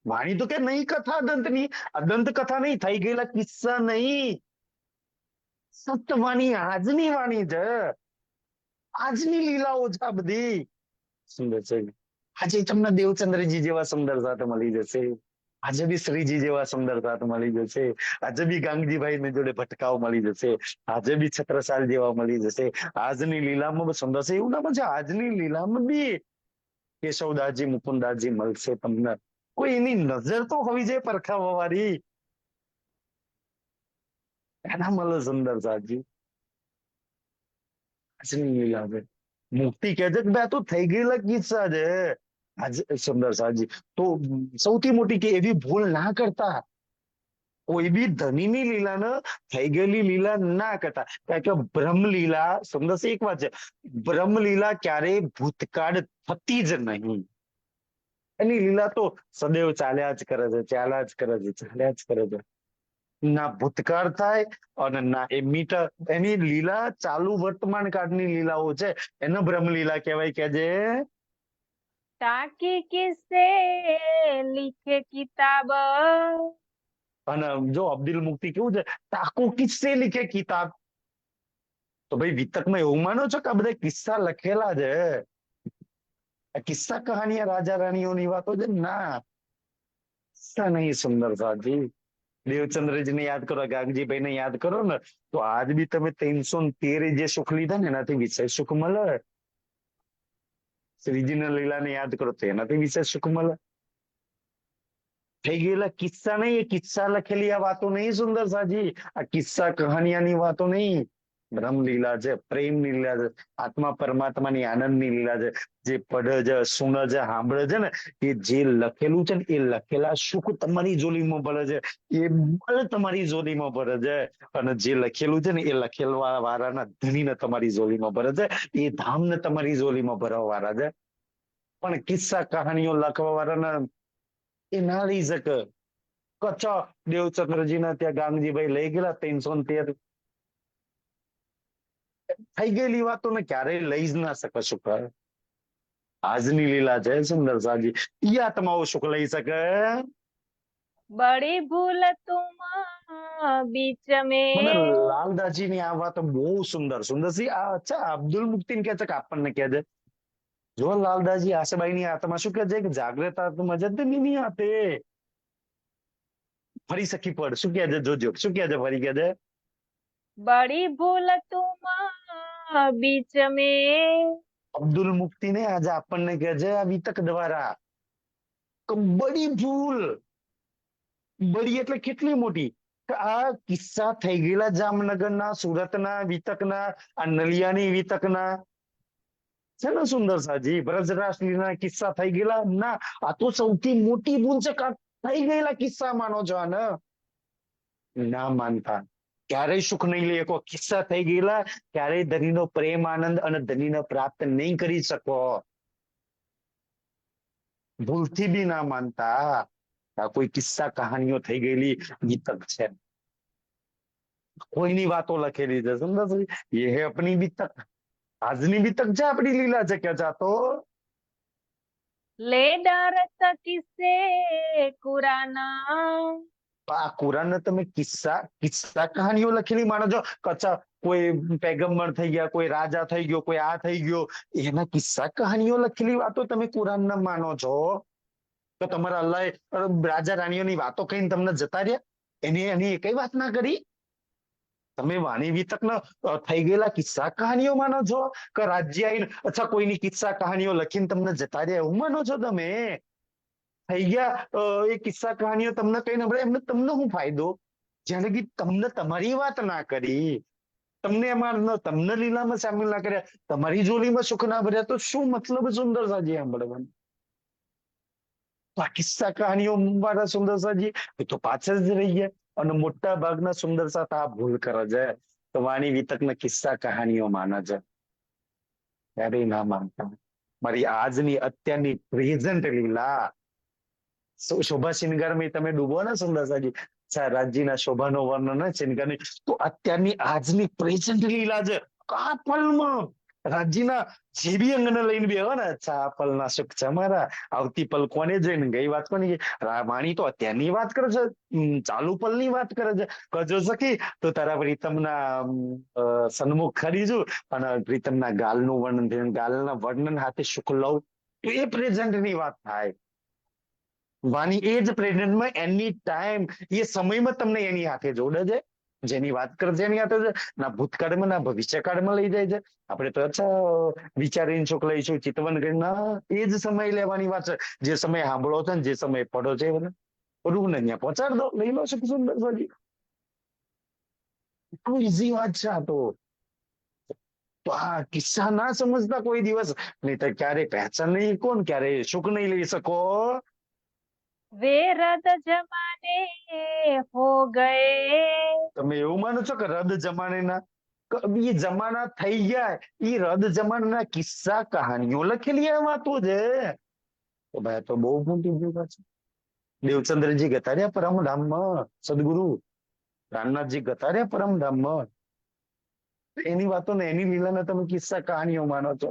વાણી તો કે નહીં કથા દંતની, આ દંત કથા નહીં, થઈ ગયેલા કિસ્સા નહીં. સત્યવાણી આજની વાણી છે, આજની લીલાઓ છે આ બધી. સુંદર છે. આજે તમને દેવચંદ્રજી જેવા સુંદર સાથે મળી જશે, આજે બી શ્રીજી જેવા સુંદર સાથે મળી જશે, આજે બી ગાંગજીભાઈ ને જોડે ભટકાવ મળી જશે, આજે બી છત્રસાલ જેવા મળી જશે. આજની લીલામાં સુંદર છે એવું ના છે, આજની લીલામાં બી કેશવદાસજી મુકુંદાસજી મળશે તમને. કોઈ એની નજર તો હોવી જોઈએ પરખાવવા વાળી, એના મળે સુંદર સાજી. આજની લીલા છે. મુક્તિ કે છે કે ભાઈ તો થઈ ગયેલા કિસ્સા છે. આજે સુંદર સાજી તો સૌથી મોટી કે એવી ભૂલ ના કરતા, કોઈ બી ધનીની લીલા ને થઈ ગયેલી લીલા ના કરતા. કારણ કે બ્રહ્મલીલા સુંદર એક વાત છે, બ્રહ્મલીલા ક્યારેય ભૂતકાળ થતી જ નહીં. એની લીલા તો સદૈવ ચાલ્યા જ કરે છે, ચાલ્યા જ કરે છે, ચાલ્યા જ કરે છે. ના ભૂતકાળ થાય અને ના એ મીટર. એની લીલા ચાલુ વર્તમાન કાળની લીલાઓ છે, એને બ્રહ્મલીલા કહેવાય. કે જે ताकि किससे लिखे किताब, અને જો અબ્દુલ મુક્તિ કેવું છે, તાકો કિસ્સે લીખે કિતાબ. તો ભાઈ વિતકમાં એવું માનો છો કે આ બધા કિસ્સા લખેલા છે? આ કિસ્સા કહાનીયા રાજા રાણીઓની વાતો છે? ના, કિસ્સા નહીં સુંદર સાજી. દેવચંદ્રજી ને યાદ કરો, ગાગજીભાઈ ને યાદ કરો ને, તો આજ બી તમે 313 જે સુખ લીધા ને એનાથી વિશેષ સુખ મળે. શ્રીજીના લીલાને યાદ કરો તો એનાથી વિશેષ સુખ મળે. થઈ ગયેલા કિસ્સા નહીં, એ કિસ્સા લખેલી આ વાતો નહીં સુંદર સાજી, આ કિસ્સા કહાનિયાની વાતો નહીં. બ્રહ્મલીલા છે, પ્રેમ લીલા છે, આત્મા પરમાત્માની આનંદની લીલા છે. જે પડે છે, સુને છે, સાંભળે છે ને, એ જે લખેલું છે ને, એ લખેલા સુખ તમારી જોલીમાં ભરે છે, એ બળ તમારી જોલીમાં ભરે છે. અને જે લખેલું છે ને, એ લખેલા વાળાના ધણીને તમારી જોલીમાં ભરે છે, એ ધામને તમારી જોલીમાં ભરવા વાળા છે. પણ કિસ્સા કહાનીઓ લખવા વાળાના એ ના લઈ શકે. કચ્છ દેવચંદ્રજીના ત્યાં ગાંગજીભાઈ લઈ ગયેલા 313 થઈ ગયેલી વાતોને ક્યારેય લઈ જ ના શકે સુખ. આજની લીલા છે સુંદર સાજી, ઈ આત્માઓ સુખ લઈ શકે? बड़ी भूल तुम बीच મને में। લાલદાસજીની આ વાત બહુ સુંદર સુંદરસી. આ અચ્છા અબ્દુલ મુક્તિને કે છે કે આપણને કે છે? જો લાલદાસજી આશાબાઈની આત્મા શું કે છે કે જાગ્રત આત્મા જતની આતે. ફરી સખી પડ શું કે છે, જોજો શું કે છે, ફરી કે છે. बड़ी भूल तुम बीच में। અબ્દુલ મુક્તિ ને આજે આપણને કે છે આ વિતક દ્વારા કે બડી ભૂલ. બડી એટલે કેટલી મોટી, કે આ કિસ્સા થઈ ગયેલા જામનગરના, સુરતના વિતકના, આ નલિયાની વિતકના છે ને સુંદર સાજી, બ્રજરાસલીના કિસ્સા થઈ ગયેલા ના, આ તો સૌથી મોટી ભૂલ છે કે આ થઈ ગયેલા કિસ્સા માનો છો આને? ના માનતા. ક્યારેય સુખ નહીં લઈ શકો. કિસ્સા થઈ ગયેલા ક્યારેય ધણીનો પ્રેમ આનંદ અને ધણીને પ્રાપ્ત નહીં કરી શકો. ભૂલથી બી ના માનતા. આ કોઈ કિસ્સા કહાનીઓ થઈ ગયેલી વિતક છે, કોઈની વાતો લખેલી છે સુંદર સાજી. ये है अपनी वितक. આજની વિતક છે, આપણી લીલા છે કે તો ले डरत किसे कुराना। આ કુરાન તમે કિસ્સા કિસ્સા કહાનીઓ લખેલી માનો છો? કચ્છા કોઈ પેગમ્બર થઈ ગયા, કોઈ રાજા થઈ ગયો, કોઈ આ થઈ ગયો, એના કિસ્સા કહાનીઓ લખેલી વાતો તમે કુરાન ના માનો છો? તો તમારા અલ્લાહ રાજા રાણીઓની વાતો કહીને તમને જતા રહ્યા? એની કઈ વાત ના કરી? તમે વાણી વિતક થઈ ગયેલા કિસ્સા કહાનીઓ માનો છો? કે રાજ્ય આવીને અચ્છા કોઈની કિસ્સા કહાનીઓ લખીને તમને જતા રહ્યા એવું માનો છો તમે? થઈ ગયા એ કિસ્સા કહાનીઓ તમને કઈ ન એમને તમને શું ફાયદો? જ્યાં લગી તમને તમારી વાત ના કરી, તમને એમાં તમને લીલામાં સામેલ ના કર્યા, તમારી જોલીમાં સુખ ના ભર્યા, તો શું મતલબ સુંદર સાજી સાંભળવાનું? આ કિસ્સા કહાનીઓ મારા સુંદર સાજી એ તો પાછળ જ રહી ગયા. અને મોટા ભાગના સુંદર સાથ આ ભૂલ કરે છે, તો વાણી વિતકના કિસ્સા કહાનીઓ માને છે. ક્યારેય ના માનતા. મારી આજની અત્યારની પ્રેઝન્ટ લીલા શોભા શિંગારમાં તમે ડૂબો ને સુંદર સાજી, રાજ્યના શોભાનો વર્ણન શિંગારની, તો અત્યારની આજની પ્રેઝન્ટ લીલા છે. આ પલમાં રાજ્યના જે બી અંગને લઈને બે ને, અચ્છા આ પલના સુખ છે મારા. આવતી પલ કોને જોઈને ગઈ વાત કોની? વાણી તો અત્યારની વાત કરે છે, ચાલુ પલની વાત કરે છે. કજો સખી તો તારા પ્રીતમના સન્મુખ ખરીજું અને પ્રીતમના ગાલનું વર્ણન, ગાલના વર્ણન હાથે સુખ લઉં, તો એ પ્રેઝન્ટની વાત થાય. વાણી એ જ પ્રેઝન્ટમાં એની ટાઈમ એ સમયમાં તમને એની હાથે જોડે છે. જેની વાત કરે છે એની હાથે છે, ના ભૂતકાળમાં ના ભવિષ્યકાળમાં લઈ જાય છે. આપણે તો અચ્છા વિચારીને સુખ લઈશું, ચિતવન કરીને એ જ સમય લેવાની વાત છે. જે સમય સાંભળો છે ને જે સમય પડો છે રૂહ ને ત્યાં પહોંચાડ દો, લઈ લો સુખ સુંદર સાજી. એટલું ઈઝી વાત છે આ તો. આ કિસ્સા ના સમજતા કોઈ દિવસ નહીં તો ક્યારે પહેચાન નહીં કોણ, ક્યારે સુખ નહીં લઈ શકો. वे रद जमाने हो गए। તમે એવું માનો છો કે રદ જમાનેના એ જમાના થઈ ગયા? એ રદ જમાનાના કિસ્સા કહાનીઓ લખેલી આ વાતો છે. તો ભાઈ તો બહુ મોટી ભૂલ છે. દેવચંદ્રજી ગતા રહ્યા પરમધામમાં, સદગુરુ રામનાથજી ગતા રહ્યા પરમધામમાં, એની વાતો ને એની લીલાને તમે કિસ્સા કહાનીઓ માનો છો?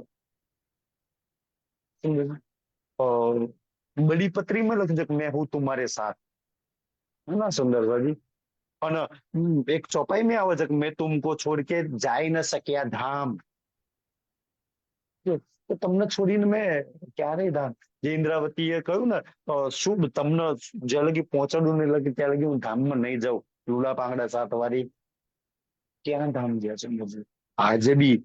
બડી પત્રીમાં લખજો કે મેં હું તુમ્હારે સાથ. ના સુંદર સાજી. અને એક ચોપાઈ में આવે છે કે મેં તુમકો છોડ કે જાય ન શક્યા ધામ. તો તમને છોડીને મેં ક્યારેય ધામ, જે ઇન્દ્રાવતીએ કહ્યું ને શુભ તમને જ્યાં લગી પહોંચાડું નહીં લગી ત્યાં લગી હું ધામમાં નહીં જાઉં, લુલા પાંગડા સાત વાળી ક્યાં ધામ ગયા છે મુજે. આજે બી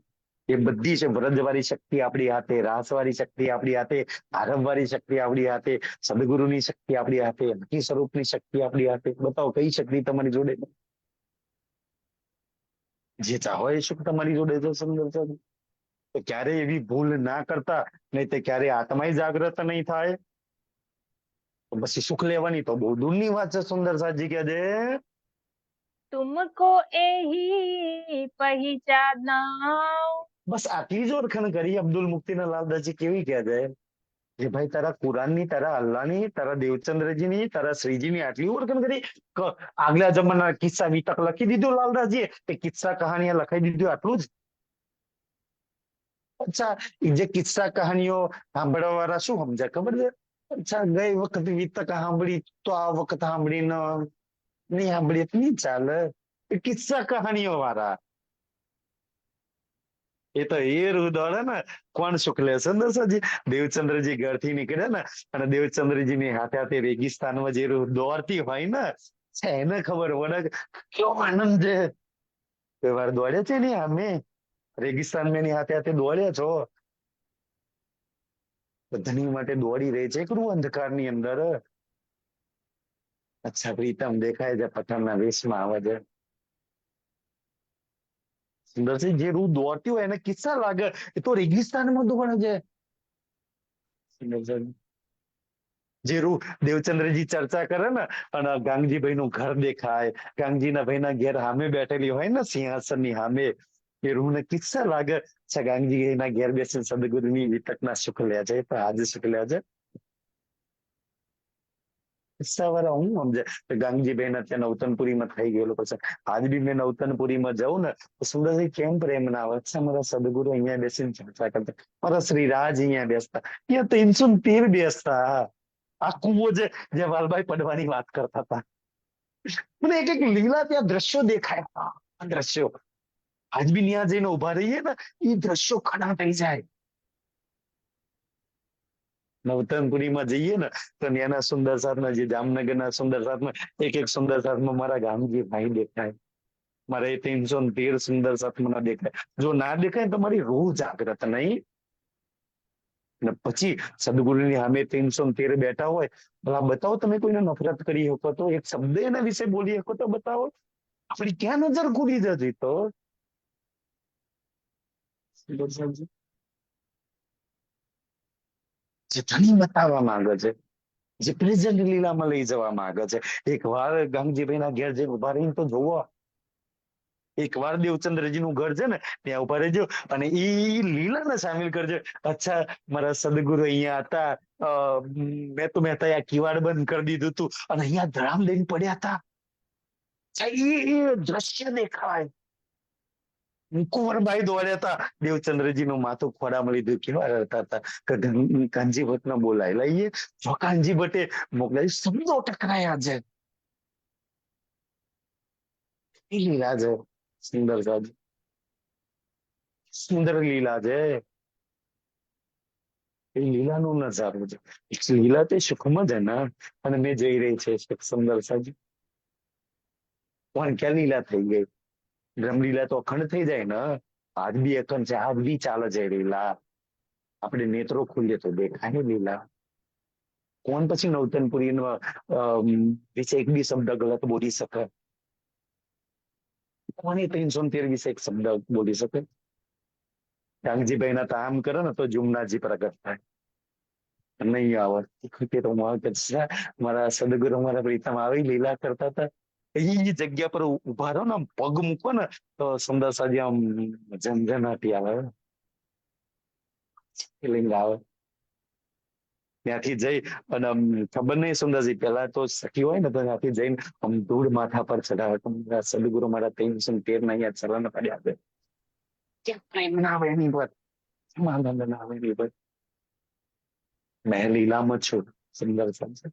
એ બધી છે વ્રજવાળી શક્તિ આપણી હાથે, રાસવાળી શક્તિ આપણી હાથે, આરબવાળી શક્તિ આપણી હાથે, સદગુરુની શક્તિ આપણી હાથે, હકી સ્વરૂપની શક્તિ આપણી હાથે. બતાવો કઈ શક્તિ તમારી જોડે? જે ચાહો એ સુખ તમારી જોડે છે સુંદર છે. તો ક્યારે એવી ભૂલ ના કરતા, નહીં તે ક્યારે આત્મા જાગ્રત નહીં થાય. તો પછી સુખ લેવાની તો બહુ દૂરની વાત છે સુંદર સાજી કે છે. तुमको यही पहचाना। બસ આટલી જ ઓળખાણ કરી અબ્દુલ મુક્તિના લાલદાસજી. કેવી કહે છે કે ભાઈ તારા કુરાનની, તારા અલ્લાહની, તારા દેવચંદ્રજીની, તારા શ્રીજીની આટલી ઓળખાણ કરી. આગલા જમાના કિસ્સા વિતક લખી દીધું લાલદાસજીએ, તે કિસ્સા કહાનીઓ લખાઈ દીધું આટલું જ. અચ્છા, એ જે કિસ્સા કહાનીઓ સાંભળવા વાળા શું સમજ્યા ખબર છે? અચ્છા, ગઈ વખત વિતક સાંભળી તો આ વખત સાંભળીને નહીં સાંભળી તો નહીં ચાલે. એ કિસ્સા કહાનીઓ વાળા એ તો એ રૂ દોડે ને. કોણ શુક્લે સુંદરજી દેવચંદ્રજી ઘરથી નીકળે ને અને દેવચંદ્રજી ની હાથે હાથે રેગિસ્તાનમાં જે રૂ દોડતી હોય ને, એને ખબર પડે કેવો આનંદ છે. કોઈ વાર દોડે છે ને અમે રેગિસ્તાન માં એની હાથે હાથે દોડ્યા છો. બધાની માટે દોડી રહે છે એક રૂ અંધકારની અંદર. અચ્છા પ્રીતમ દેખાય છે, પઠાણના વેશમાં આવે છે. સુંદરસિંહ જે રૂ દોડતી હોય એને કિસ્સા લાગે, એ તો રેગિસ્તાનમાં દોડે છે. સુંદરસિંહ જે રૂ દેવચંદ્રજી ચર્ચા કરે ને અને ગાંગજીભાઈ નું ઘર દેખાય, ગાંગજીના ભાઈના ઘેર સામે બેઠેલી હોય ને સિંહાસન ની સામે, એ રૂ ને કિસ્સા લાગે. અચ્છા ગાંગજી ના ઘેર બેસીને સદગુરુની વિતકના સુખ લે છે, તો આજે સુખ લે છે. કિસ્સા વાળા હું સમજે ગાંગજીભાઈ ને ત્યાં નવતનપુરીમાં થઈ ગયેલું. પછી આજ બી મેં નવતનપુરીમાં જાઉં ને તો સુંદરસિંહ કેમ પ્રેમ ના આવે. અચ્છા મારા સદગુરુ અહીંયા બેસીને ચર્ચા કરતા, મારા શ્રીરાજ અહીંયા બેસતા, અહીંયા 313 બેસતા. આ કુવો જે જે વાલભાઈ પડવાની વાત કરતા હતા, મને એક એક લીલા ત્યાં દ્રશ્યો દેખાય. આ દ્રશ્યો આજ બી ત્યાં જઈને ઉભા રહીએ ને, એ દ્રશ્યો ખડા થઈ જાય. નવતનપુરીમાં જઈએ ને તો ત્યાંના સુંદર સાથમાં, જે જામનગરના સુંદર સાથમાં, એક એક સુંદર સાથમાં મારા ગામજી ભાઈ દેખાય. મારે 313 સુંદર સાથ મને દેખાય. જો ના દેખાય તો મારી રૂહ જાગ્રત નહીં. ને પછી સદગુરુની સામે 313 બેઠા હોય, ભલા બતાવો તમે કોઈને નફરત કરી શકો તો, એક શબ્દ એના વિશે બોલી શકો તો બતાવો. આપણી ક્યાં નજર ખુલી જતી તો. જે ધણી બતાવવા માંગે છે, જે પ્રેઝન્ટ લીલામાં લઈ જવા માંગે છે. એક વાર ગાંગજીભાઈ ના ઘેર જઈને ઉભા રહીને તો જોવો. એક વાર દેવચંદ્રજી નું ઘર છે ને ત્યાં ઉભા રહેજો અને ઈ લીલાને સામેલ કરજો. અચ્છા મારા સદગુરુ અહીંયા હતા, મેં તો મહેતા આ કિવાડ બંધ કરી દીધું હતું અને અહીંયા ધડામ લઈને પડ્યા હતા. એ દ્રશ્ય દેખાય. કુંવરબાઈ દોડ્યા હતા, દેવચંદ્રજી નું માથું ખોડામાં લીધું, કેવા રડતા હતા કે કાનજી ભટ્ટ ને બોલાય લઈએ. જો કાનજી ભટ્ટે મોકલાય, શબ્દો ટકરાયા છે. એ લીલા છે સુંદર સાહેબ, સુંદર લીલા છે. એ લીલાનું નજારું છે. લીલા તે સુખમાં છે ને, અને મેં જઈ રહી છે સુંદર સાહેબ. પણ ક્યાં લીલા થઈ ગઈ? બ્રહ્મલીલા તો અખંડ થઈ જાય ને. આજ બી અખંડ છે, આજ બી ચાલે છે લીલા. આપણે નેત્રો ખુલીએ તો દેખાય લીલા. કોણ પછી નવતનપુરી વિશે એક બી શબ્દ ગલત બોલી શકે? કોને 313 વિશે એક શબ્દ બોલી શકે? ગાંગજીભાઈ ના તામ કરે ને તો જુમનાજી પ્રગટ થાય. નહીં આવે તો મારા સદગુરુ મારા પ્રીતમ આવી લીલા કરતા હતા. એ જગ્યા પર ઉભા રહો ને, પગ મૂકો ને તો સુંદર સાજી આમ ઝંઝનાટી આવે, ફિલિંગ આવે. ત્યાંથી જઈ અને ખબર નહીં સુંદરજી, પેલા તો સખી હોય ને તો ત્યાંથી જઈને આમ ધૂળ માથા પર ચડાવે. સદગુરુ મારા 313 ના અહીંયા ચરણ પડ્યા છે. ક્યાં પ્રેમ ના આવે એની પર, આનંદ ના આવે એની પર. મેં લીલામાં છું સુંદર સાહેબ.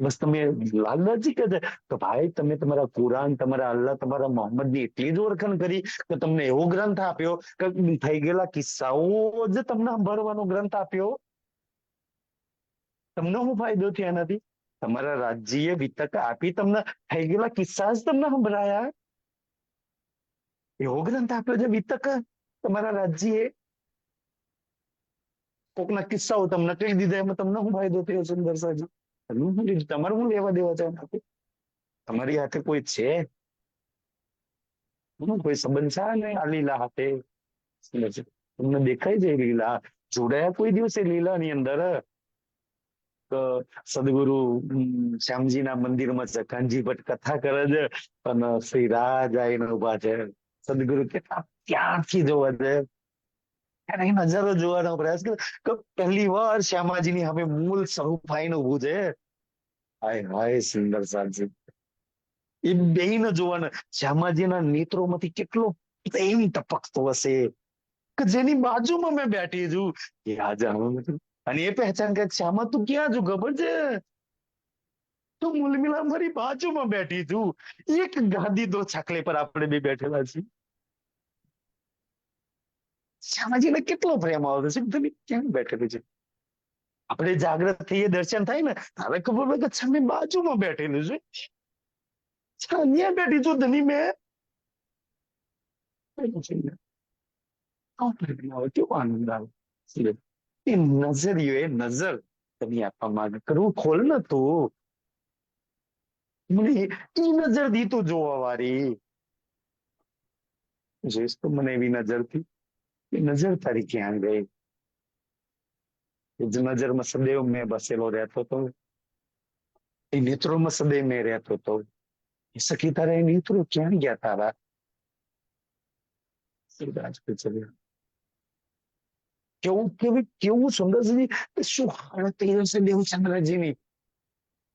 બસ તમે લાલજી કે તો ભાઈ તમે તમારા કુરાન, તમારા અલ્લાહ, તમારા મોહમ્મદની એટલી જ ઓળખાણ કરી કે તમને એવો ગ્રંથ આપ્યો કે થઈ ગયેલા કિસ્સાઓ જ તમને સાંભળવાનો ગ્રંથ આપ્યો. તમને શું ફાયદો થયો એનાથી? તમારા રાજ્યએ વિતક આપી તમને થઈ ગયેલા કિસ્સા જ તમને સંભળાયા. એવો ગ્રંથ આપ્યો છે વિતક તમારા રાજ્યએ. કોકના કિસ્સાઓ તમને કહી દીધા, એમાં તમને શું ફાયદો થયો સુંદરસાજી? તમારે શું લેવા દેવા છે એનાથી? તમારી હાથે કોઈ છે? કોઈ સંબંધ છે ને આ લીલા હાથે? તમને દેખાય છે લીલા? જોડાયા કોઈ દિવસે લીલા ની અંદર? સદગુરુ શ્યામજીના મંદિરમાં કાનજી ભટ્ટ કથા કરે છે અને શ્રી રાજ આવીને ઉભા છે. સદગુરુ કેટલા ત્યારથી જોવા છે, એની નજરો જોવાનો પ્રયાસ કરે કે પહેલી વાર શ્યામાજીની સામે મૂળ સ્વરૂપ આવીને ઉભું છે. હાય હાય સુંદર સાજી, એ બેયને જોવાના. શ્યામાજીના નેત્રોમાંથી કેટલો પ્રેમ ટપકતો હશે કે જેની બાજુમાં મેં બેઠી છું એ આજે અને એ પહેચાન કે શ્યામા તું ક્યાં છું ખબર છે? તું મુલમિલા મારી બાજુમાં બેઠી છું. એક ગાદી દો છાકલે પર આપણે બે બેઠેલા છીએ. શ્યામાજીને કેટલો પ્રેમ આવતો છે, તમે ક્યાં બેઠેલું છે? આપણે જાગ્રત થઈએ, દર્શન થાય ને તારે ખબર હોય કે સામે બાજુમાં બેઠેલું છે. અહીંયા બેઠી છું ધની મેં. કેવો આનંદ આવે એ નજરિયો, એ નજર તમે આપવા માંગે કરવું ખોલ ને તું. મને એ નજર દી તું જોવા વાળી. જોઈશ તો મને એવી નજરથી, એ નજર તારી ક્યાં ગઈ? એ જ નજરમાં સદૈવ મેં બસેલો રહેતો હતો, એ નેત્રોમાં સદૈવ મેં રહેતો હતો. એ સખી તારા એ નેત્રો ક્યાં ગયા તારા? કેવું કેવું કેવું સુંદર છે. શું હાલત થઈ જશે દેવચંદ્રજીની?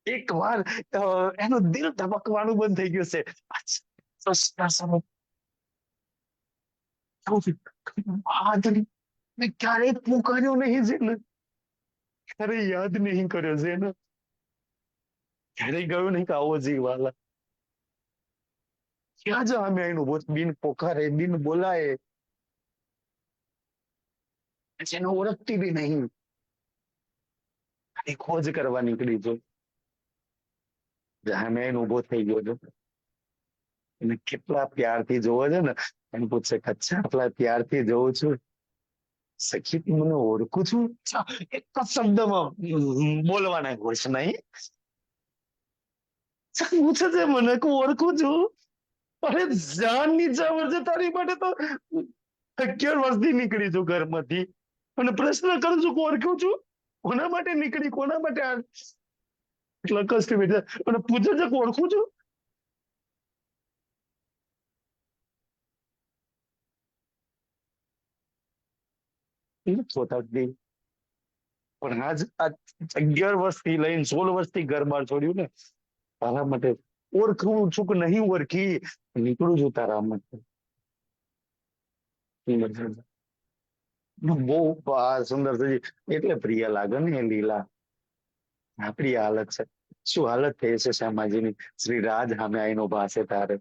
એક વાર એનું દિલ ધબકવાનું બંધ થઈ ગયું છે. મેં ક્યારેય પુકાર્યો નહીં છે ને, ક્યારે યાદ નહીં કર્યો છે ને, ક્યારેય ગયો નહીં કે આવો જીવાલા ક્યાં જ અમે એનું બિન પોકારે, બિન બોલાય, જેને ઓળખતી બી નહીં, ખાલી ખોજ કરવા નીકળી છું. જ્યાં મેં ઉભો થઈ ગયો છું, એને કેટલા પ્યારથી જોવો છે ને, એને પૂછે કે અચ્છા આટલા પ્યારથી જોઉં છું, સખી તું મને ઓળખું છું? એક જ શબ્દમાં બોલવાના ઘોષ નહીં, પૂછે છે મને કે ઓળખું છું? અરે જાન ની ચાવર છે તારી માટે તો 11 વર્ષથી નીકળી છું ઘરમાંથી અને પ્રશ્ન કરું છું કે ઓળખું છું? કોના માટે નીકળી, કોના માટે એટલા કષ્ટ બેઠા અને પૂછે છે કે ઓળખું છું? પણ આજ 11 વર્ષથી લઈને 16 વર્ષથી ઘર બહાર છોડ્યું ને તારા માટે. ઓળખું છું કે નહીં ઓળખી, નીકળું છું તારા માટે. બહુ સુંદર થઈ, એટલે પ્રિય લાગે ને એ લીલા. આપણી હાલત છે, શું હાલત થઈ છે શ્યામાજીની? શ્રી રાજ સામે આવીને ઉભા છે તારે.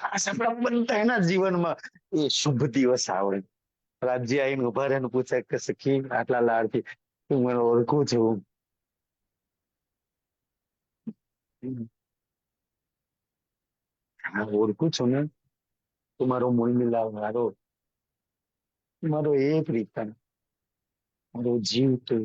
આપણા બનતા એના જીવનમાં એ શુભ દિવસ આવડે. રાજ્ય આવીને ઉભા રહે ને પૂછે કે સખી આટલા લાડથી તું મને ઓળખું છું? હા ઓળખું છું ને, તું મારો મૂળ મિલાવ મારો, મારો એક રીતન, મારો જીવ તું,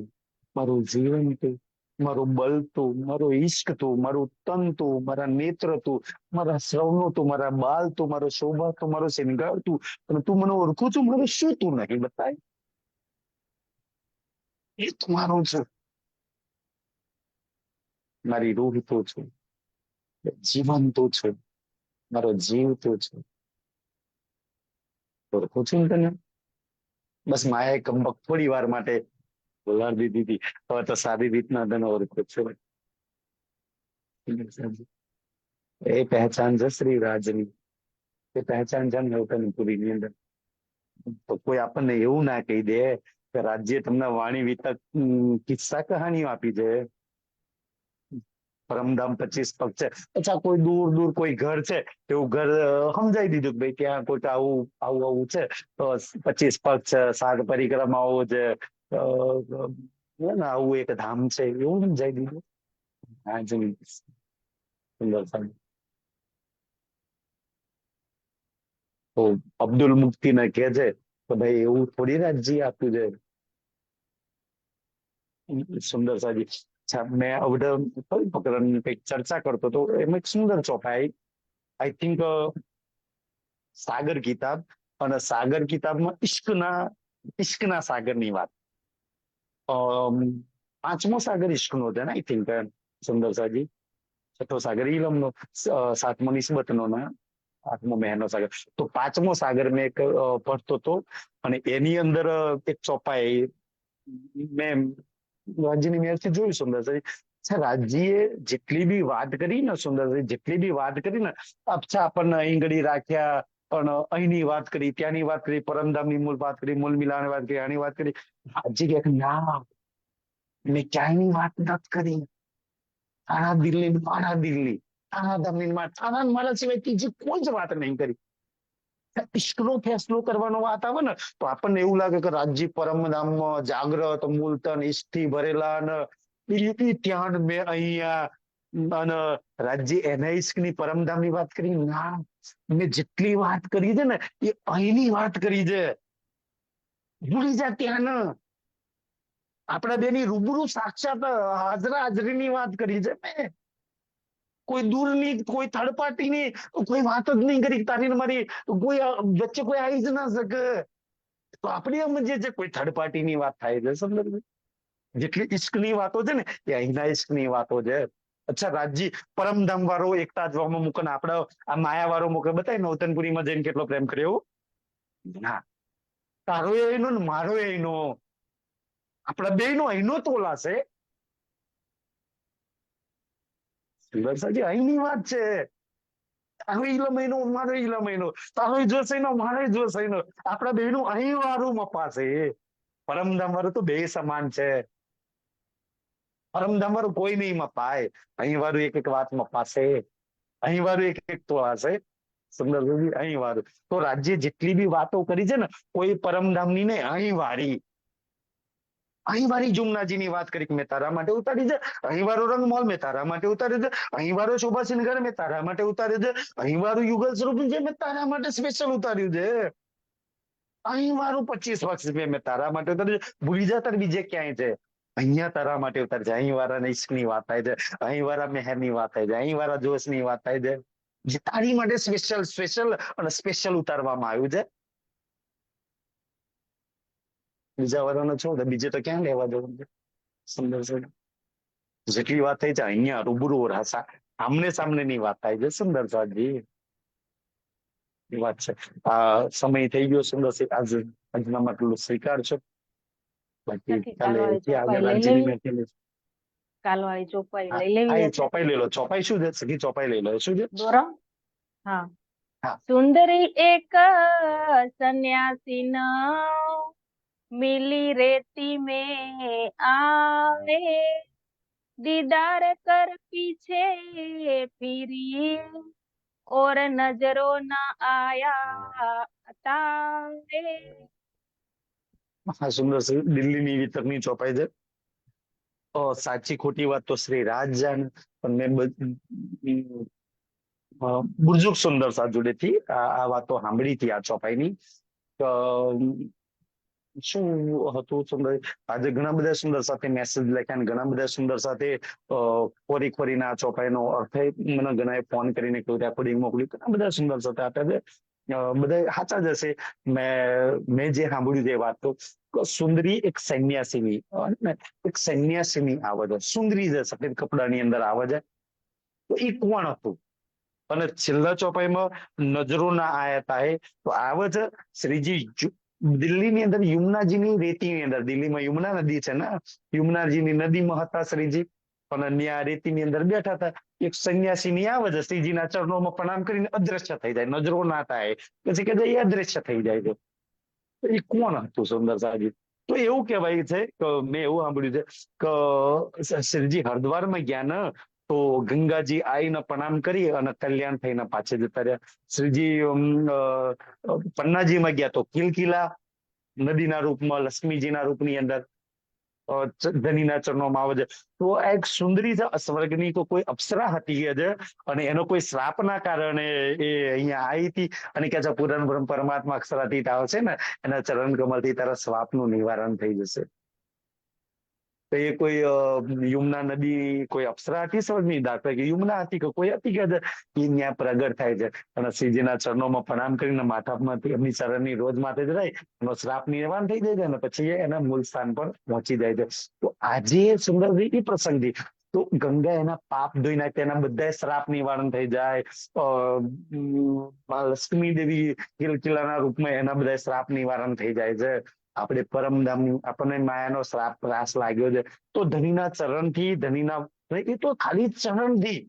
મારું જીવન તું, મારું બલ તું, મારો ઈશ્ક તું, મારું તન તું, મારા નેત્ર તું, મારા શ્રવણો તું, મારા બાલ તું, મારો શોભા તું, મારો શિંગાર તું. અને તું મને ઓળખું છું? મારે શું તું નહીં બતાય? એ તમારું છે. મારી રૂહ તું છું, જીવન તું છું, મારો જીવ તું છું. ઓળખું છું ને તને? બસ માયા કંબક થોડી વાર માટે બોલાવી દીધી, હવે તો સારી રીતના તને ઓળખું છું. એ પહેચાન છે શ્રી રાજની, એ પહેચાન છે નવતનપુરી ની અંદર. તો કોઈ આપણને એવું ના કહી દે કે રાજ્ય તમને વાણી વિતક કિસ્સા કહાનીઓ આપી છે. પરમધામ 25 પગ છે. અચ્છા કોઈ દૂર દૂર કોઈ ઘર છે, એવું ઘર સમજાઈ દીધું કે ભાઈ ત્યાં કોઈક આવું આવું આવું છે, તો 25 પગ છે, 7 પરિક્રમાઓ છે, ને આવું એક ધામ છે, એવું સમજાઈ દીધું. હા જી, સુંદર સાહેબ. તો અબ્દુલ મુફ્તી ને કે છે તો ભાઈ એવું થોડી રાજ્ય આપ્યું છે. સુંદર સાજી. અચ્છા મેં અવડે કઈ પ્રકરણની કંઈક ચર્ચા કરતો તો એમાં એક સુંદર ચોપાઈ, આઈ થિંક સાગર કિતાબ, અને સાગર કિતાબમાં ઇશ્કના સાગરની વાત. પાંચમો સાગર ઇશ્કનો છે ને આઈ થિંક, સુંદર સાજી. છઠ્ઠો સાગર ઈલમનો, સાતમો નિસ્બતનો ને આઠમો મહેરનો સાગર. તો પાંચમો સાગર મેં એક પઢતો હતો, અને એની અંદર એક ચોપાઈ મેં રાજ્યની મેરથી જોયું સુંદરભાઈ. અચ્છા રાજ્યએ જેટલી બી વાત કરી ને સુંદરભાઈ, જેટલી બી વાત કરી ને, અચ્છા આપણને અહીં ઘડી રાખ્યા, પણ અહીંની વાત કરી, ત્યાંની વાત કરી, પરમધામની મૂળ વાત કરી, મૂળ મિલાની વાત કરી, આની વાત કરી. રાજ્ય કે ના, મેં ક્યાંયની વાત નથી કરી. તારા દિલની મારા દિલની, તારા ધામની તારા મારા સિવાય ત્રીજી કોઈ જ વાત નહીં કરી. ઇશ્કનો ફેસલો કરવાનો વાત આવે ને, તો આપણને એવું લાગે કે રાજ્ય પરમધામમાં જાગ્રત મૂલતન ઇષ્ટથી ભરેલા ને ત્યાં મેં અહીંયા, અને રાજ્ય એના ઇશ્કની પરમધામની વાત કરી. ના, મેં જેટલી વાત કરી છે ને એ અહીંની વાત કરી છે. ભૂલી જા ત્યાં ને આપણા બેની રૂબરૂ સાક્ષાત હાજરીની વાત કરી છે મેં. કોઈ દૂરની, કોઈ થર્ડ પાર્ટીની કોઈ વાત જ નહીં કરી. તારી ને મારી કોઈ વચ્ચે કોઈ આવી જ ના શકે. તો આપણે સમજીએ છીએ કોઈ થર્ડ પાર્ટીની વાત થાય છે. સમજ, જેટલી ઇશ્કની વાતો છે ને એ અહીંના ઇશ્કની વાતો છે. અચ્છા રાજજી પરમધામ વાળો એકતા જોવામાં મૂકે ને આપડે આ માયા વાળો મૂકે, બતાય નવતનપુરીમાં જઈને કેટલો પ્રેમ કર્યો. ના, તારો એનો ને મારો એનો, આપણા બે નો અહીંનો તોલાશે. સુંદરસાજી અહીંની વાત છે. તારો ઈલો મહિનો મારો ઈલો મહિનો, તારો જોશે નો મારો જોશે નો, આપણા બે નું અહીં વાળું મપાશે. પરમધામ વાળું તો બે સમાન છે. પરમધામ વાળું કોઈ નહીં મપાય. અહીં વાળું એક એક વાત મપાશે, અહીં વાળું એક એક તોલાશે. સુંદરજી અહીં વાળું તો રાજ્ય જેટલી બી વાતો કરી છે ને, કોઈ પરમધામની ને અહીં વાળી. અહીં વાળી જુમનાજીની વાત કરી મેં તારા માટે ઉતારી છે. અહીં વાળો રંગમોલ મેં તારા માટે ઉતાર્યો છે. અહીં વાળો શોભાસિનગર મેં તારા માટે ઉતાર્યો છે. અહીં વાળું યુગલ સ્વરૂપ છે મેં તારા માટે સ્પેશિયલ ઉતાર્યું છે. અહીં વાળું 25 વર્ષ મેં તારા માટે ઉતાર્યું છે. ભૂલી જા તાર બીજે ક્યાંય છે. અહીંયા તારા માટે ઉતારે છે. અહીં વાળા ઇશ્કની વાત થાય છે, અહીં વાળા મેહરની વાત થાય છે, અહીં વાળા જોશની વાત થાય છે. જે તારી માટે સ્પેશિયલ અને સ્પેશિયલ ઉતારવામાં આવ્યું છે. બીજા વાળાનો છો તો બીજે તો ક્યાં લેવા જવું છે. સુંદર છે. જેટલી વાત થઈ છે અહીંયા રૂબરૂ રાસા આમને સામને ની વાત થાય છે. સુંદર સાજી વાત છે. આ સમય થઈ ગયો સુંદર છે. આજના માટે સ્વીકાર છે. બાકી નક્કી કાલે કાલવાળી ત્યાં આગળ ચોપાઈ લઈ રાજ્યની લેવી, મેં કાલવાળી ચોપાઈ હા, લઈ હા, લેવી એ એટલે ચોપાઈ લઈ લો. ચોપાઈ શું છે? સગી ચોપાઈ લઈ લો. શું છે? દોરો. હા, હા, સુંદરી એક સન્યાસી ન मिली रेती में आवे, दीदार कर पीछे फिरी और नजरों ना आया तावे. હા, સુંદર છે. દિલ્હીની વિતરની ચોપાઈ છે. સાચી ખોટી વાત તો શ્રી રાજ જાણે, પણ મેં બુર્જુક સુંદર સા જોડેથી આ વાતો સાંભળી હતી આ ચોપાઈની. શું હતું સુંદર, આજે ઘણા બધા સુંદર સાથે મેસેજ લખ્યા ને ઘણા બધા સુંદર સાથે ખોરીને આ ચોપાઈનો અર્થ મને ઘણા ફોન કરીને કહ્યું રેકોર્ડિંગ મોકલ્યું. ઘણા બધા સુંદર સાથે આપ્યા છે. બધા સાચા જ હશે. મેં જે સાંભળ્યું તે વાત તો સુંદરી એક સંન્યાસીની, એક સંન્યાસીની આવે છે. સુંદરી છે, સફેદ કપડાની અંદર આવે છે. તો એ કોણ હતું? અને છેલ્લા ચોપાઈમાં નજરો ના આયા હે તો આવે છે શ્રીજી દિલ્હીની અંદર યમુનાજીની રેતીની અંદર. દિલ્હીમાં યમુના નદી છે ને, યમુનાજીની નદીમાં હતા શ્રીજી, અને ત્યાં રેતીની અંદર બેઠા હતા. એક સંન્યાસીની આવે છે, શ્રીજીના ચરણોમાં પ્રણામ કરીને અદ્રશ્ય થઈ જાય, નજરો ના થાય. પછી કે એ અદ્રશ્ય થઈ જાય છે. એ કોણ હતું સુંદર સાજી? તો એવું કહેવાય છે કે મેં એવું સાંભળ્યું છે કે શ્રીજી હરિદ્વારમાં ગયા ને તો ગંગાજી આવીને પ્રણામ કરી અને કલ્યાણ થઈને પાછા જતા રહ્યા. શ્રીજી પન્નાજીમાં ગયા તો કિલકિલા નદીના રૂપમાં લક્ષ્મીજીના રૂપની અંદર ધનીના ચરણોમાં આવે છે. તો આ એક સુંદરી છે, સ્વર્ગની તો કોઈ અપ્સરા હતી છે અને એનો કોઈ શ્રાપના કારણે એ અહીંયા આવી હતી અને કે છે પૂરણ બ્રહ્મ પરમાત્મા અક્ષરાતીત આવશે ને એના ચરણ કમળથી તારા શ્રાપનું નિવારણ થઈ જશે. તો એ કોઈ યમુના નદી કોઈ અપ્સરા હતી સ્વર્ગની, દાખલા કે યમુના હતી કે કોઈ હતી કે એ ત્યાં પ્રગટ થાય છે અને શ્રીજીના ચરણોમાં પ્રણામ કરીને માથામાંથી એમની ચરણની રોજ માથે જ રહી એનો શ્રાપ નિવારણ થઈ જાય છે અને પછી એના મૂળ સ્થાન પર પહોંચી જાય છે. તો આજે સુંદરજી એ પ્રસંગથી તો ગંગા એના પાપ ધોઈ નાખે, એના બધા શ્રાપ નિવારણ થઈ જાય. લક્ષ્મી દેવી કિલકિલાના રૂપમાં એના બધા શ્રાપ નિવારણ થઈ જાય છે. આપણે પરમધામ આપણને માયાનો શ્રાપ ત્રાસ લાગ્યો છે તો ધનીના ચરણથી ધનીના એ તો ખાલી ચરણથી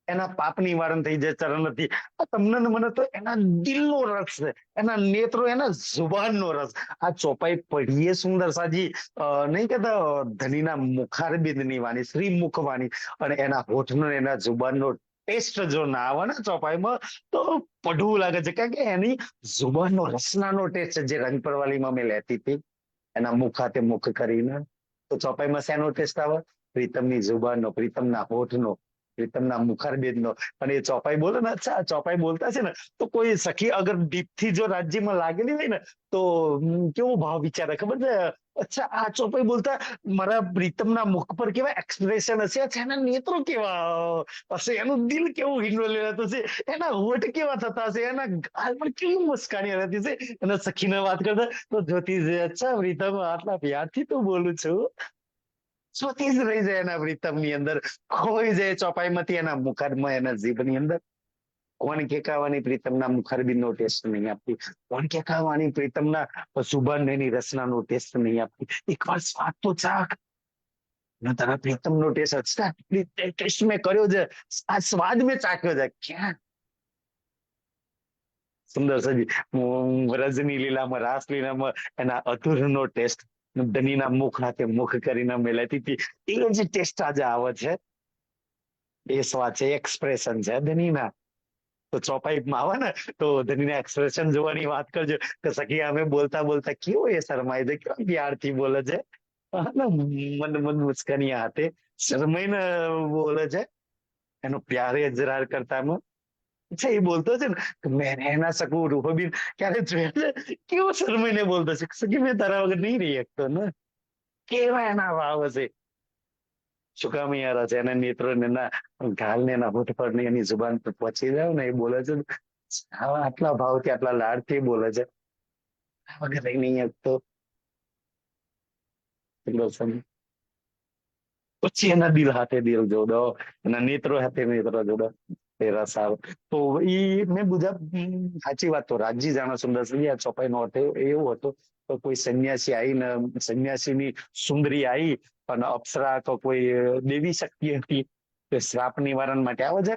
એના પાપ નિવારણ થઈ જાય ચરણથી. તમને ને મને તો એના દિલનો રસ છે, એના નેત્રો, એના જુબાનનો રસ. આ ચોપાઈ પઢીએ સુંદર સાજી નહીં કહેતા ધનીના મુખારબિંદની વાણી, શ્રીમુખ વાણી અને એના હોઠનો એના જુબાનનો ટેસ્ટ જો ના આવે ને ચોપાઈમાં તો પડવું લાગે છે, કારણ કે એની જુબાનનો રસનાનો ટેસ્ટ જે રંગપરવાલીમાં મેં લેતી હતી એના મુખાતે મુખ કરીને, તો ચોપાઈમાં શેનો ટેસ્ટ આવે? પ્રીતમની જુબાનનો, પ્રીતમના હોઠનો, પ્રીતમના મુખારબિંદનો. અને એ ચોપાઈ બોલે ને, અચ્છા ચોપાઈ બોલતા છે ને તો કોઈ સખી અગર દીપથી જો રાજ્યમાં લાગેલી હોય ને તો કેવો ભાવ વિચારે ખબર છે? અચ્છા આ ચોપાઈ બોલતા મારા પ્રીતમના મુખ પર કેવા એક્સપ્રેશન હશે, અચ્છા એના નેત્રો કેવા હશે, એનું દિલ કેવું હિંડોલેલું હશે, એના હોઠ કેવા થતા હશે, એના ગાલ પર કેવી મુસ્કાની રહેતી છે. અને સખીને વાત કરતા તો જોતી છે, અચ્છા પ્રીતમ આટલા પ્યારથી તો બોલું છું. જોતી જ રહી જાય એના પ્રીતમની અંદર, ખોઈ જાય ચોપાઈમાંથી એના મુખારમાં, એના જીભની અંદર. કોણ કેકાવાની પ્રીતમના મુખારબિંદનો ટેસ્ટ નહીં આપતી, કોણ કેકાવાની પ્રીતમના સુબાનની રસનાનો ટેસ્ટ નહીં આપતી. એકવાર સ્વાદ તો ચાખ. તારા પ્રીતમનો ટેસ્ટ મેં કર્યો છે, આ સ્વાદ મેં ચાખ્યો છે. ક્યાં સુંદર સજી વ્રજની લીલામાં, રાસલીલામાં એના અધૂરનો ટેસ્ટ ધનીના મુખ હાથે મુખ કરીને મેં લેતી હતી. એ જે ટેસ્ટ આજે આવે છે એ સ્વાદ છે, એક્સપ્રેશન છે ધનીના. તો ચોપાઈમાં આવે ને તો ધનીના એક્સપ્રેશન જોવાની વાત કરજો કે સખી અમે બોલતા બોલતા કેવો એ શરમાય છે, કેવા પ્યારથી બોલે છે, મન મન મુસ્કાની હાથે શરમાઈને બોલે છે, એનો પ્યારે અજરાર કરતામાં. અચ્છા એ બોલતો છે ને મેં એના શકું રૂપબીન ક્યારે જોયા છે કેવો શરમાઈને બોલતો છે, સખી મેં તારા વગર નહીં રહી શકતો ને. કેવા એના ભાવ હશે, શું કામ યાર છે એના નેત્રો ને એના ગાલ ને એના હોઠ પર ને એની જુબાન પર પહોંચી જાવ ને એ બોલે છે આટલા ભાવથી આટલા લાડથી બોલે છે, વગર રહી નહીં શકતો. પછી એના દિલ હાથે દિલ જોડો, એના નેત્રો હાથે નેત્રો જોડો. તેરા સાવ તો ઈ મેં બધા સાચી વાત તો રાજજી જાણે સુંદર આ ચોપાઈ નો હતો એવો હતો તો કોઈ સંન્યાસી આવીને સંન્યાસીની સુંદરી આવી અને અપ્સરા તો કોઈ દેવી શક્તિ હતી તે શ્રાપ નિવારણ માટે આવે છે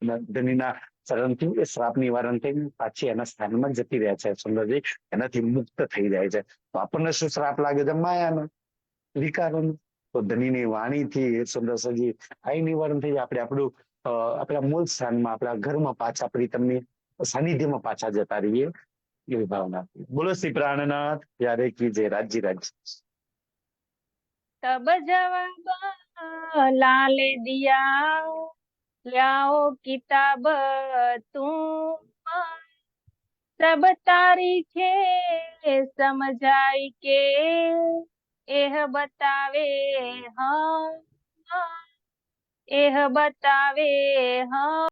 અને ધનીના ચરણથી એ શ્રાપ નિવારણ થઈ પાછી એના સ્થાનમાં જતી રહ્યા છે સુંદરજી, એનાથી મુક્ત થઈ જાય છે. તો આપણને શું શ્રાપ લાગે છે? માયાનો, વિકારોનો. તો ધનીની વાણીથી સુંદરજી આ નિવારણ થઈ જાય. આપણે આપણું આપણા મૂળ સ્થાનમાં, આપણા ઘરમાં પાછા પ્રીતમની સાનિધ્યમાં પાછા જતા રહીએ એવી ભાવના. બોલો શ્રી પ્રાણનાથ ત્યારે કી જય. રાજજી રાજજી. तब जवाब लाले दिया लाओ किताब तुम सब तारीखे समझाई के एह बतावे हम एह बतावे हम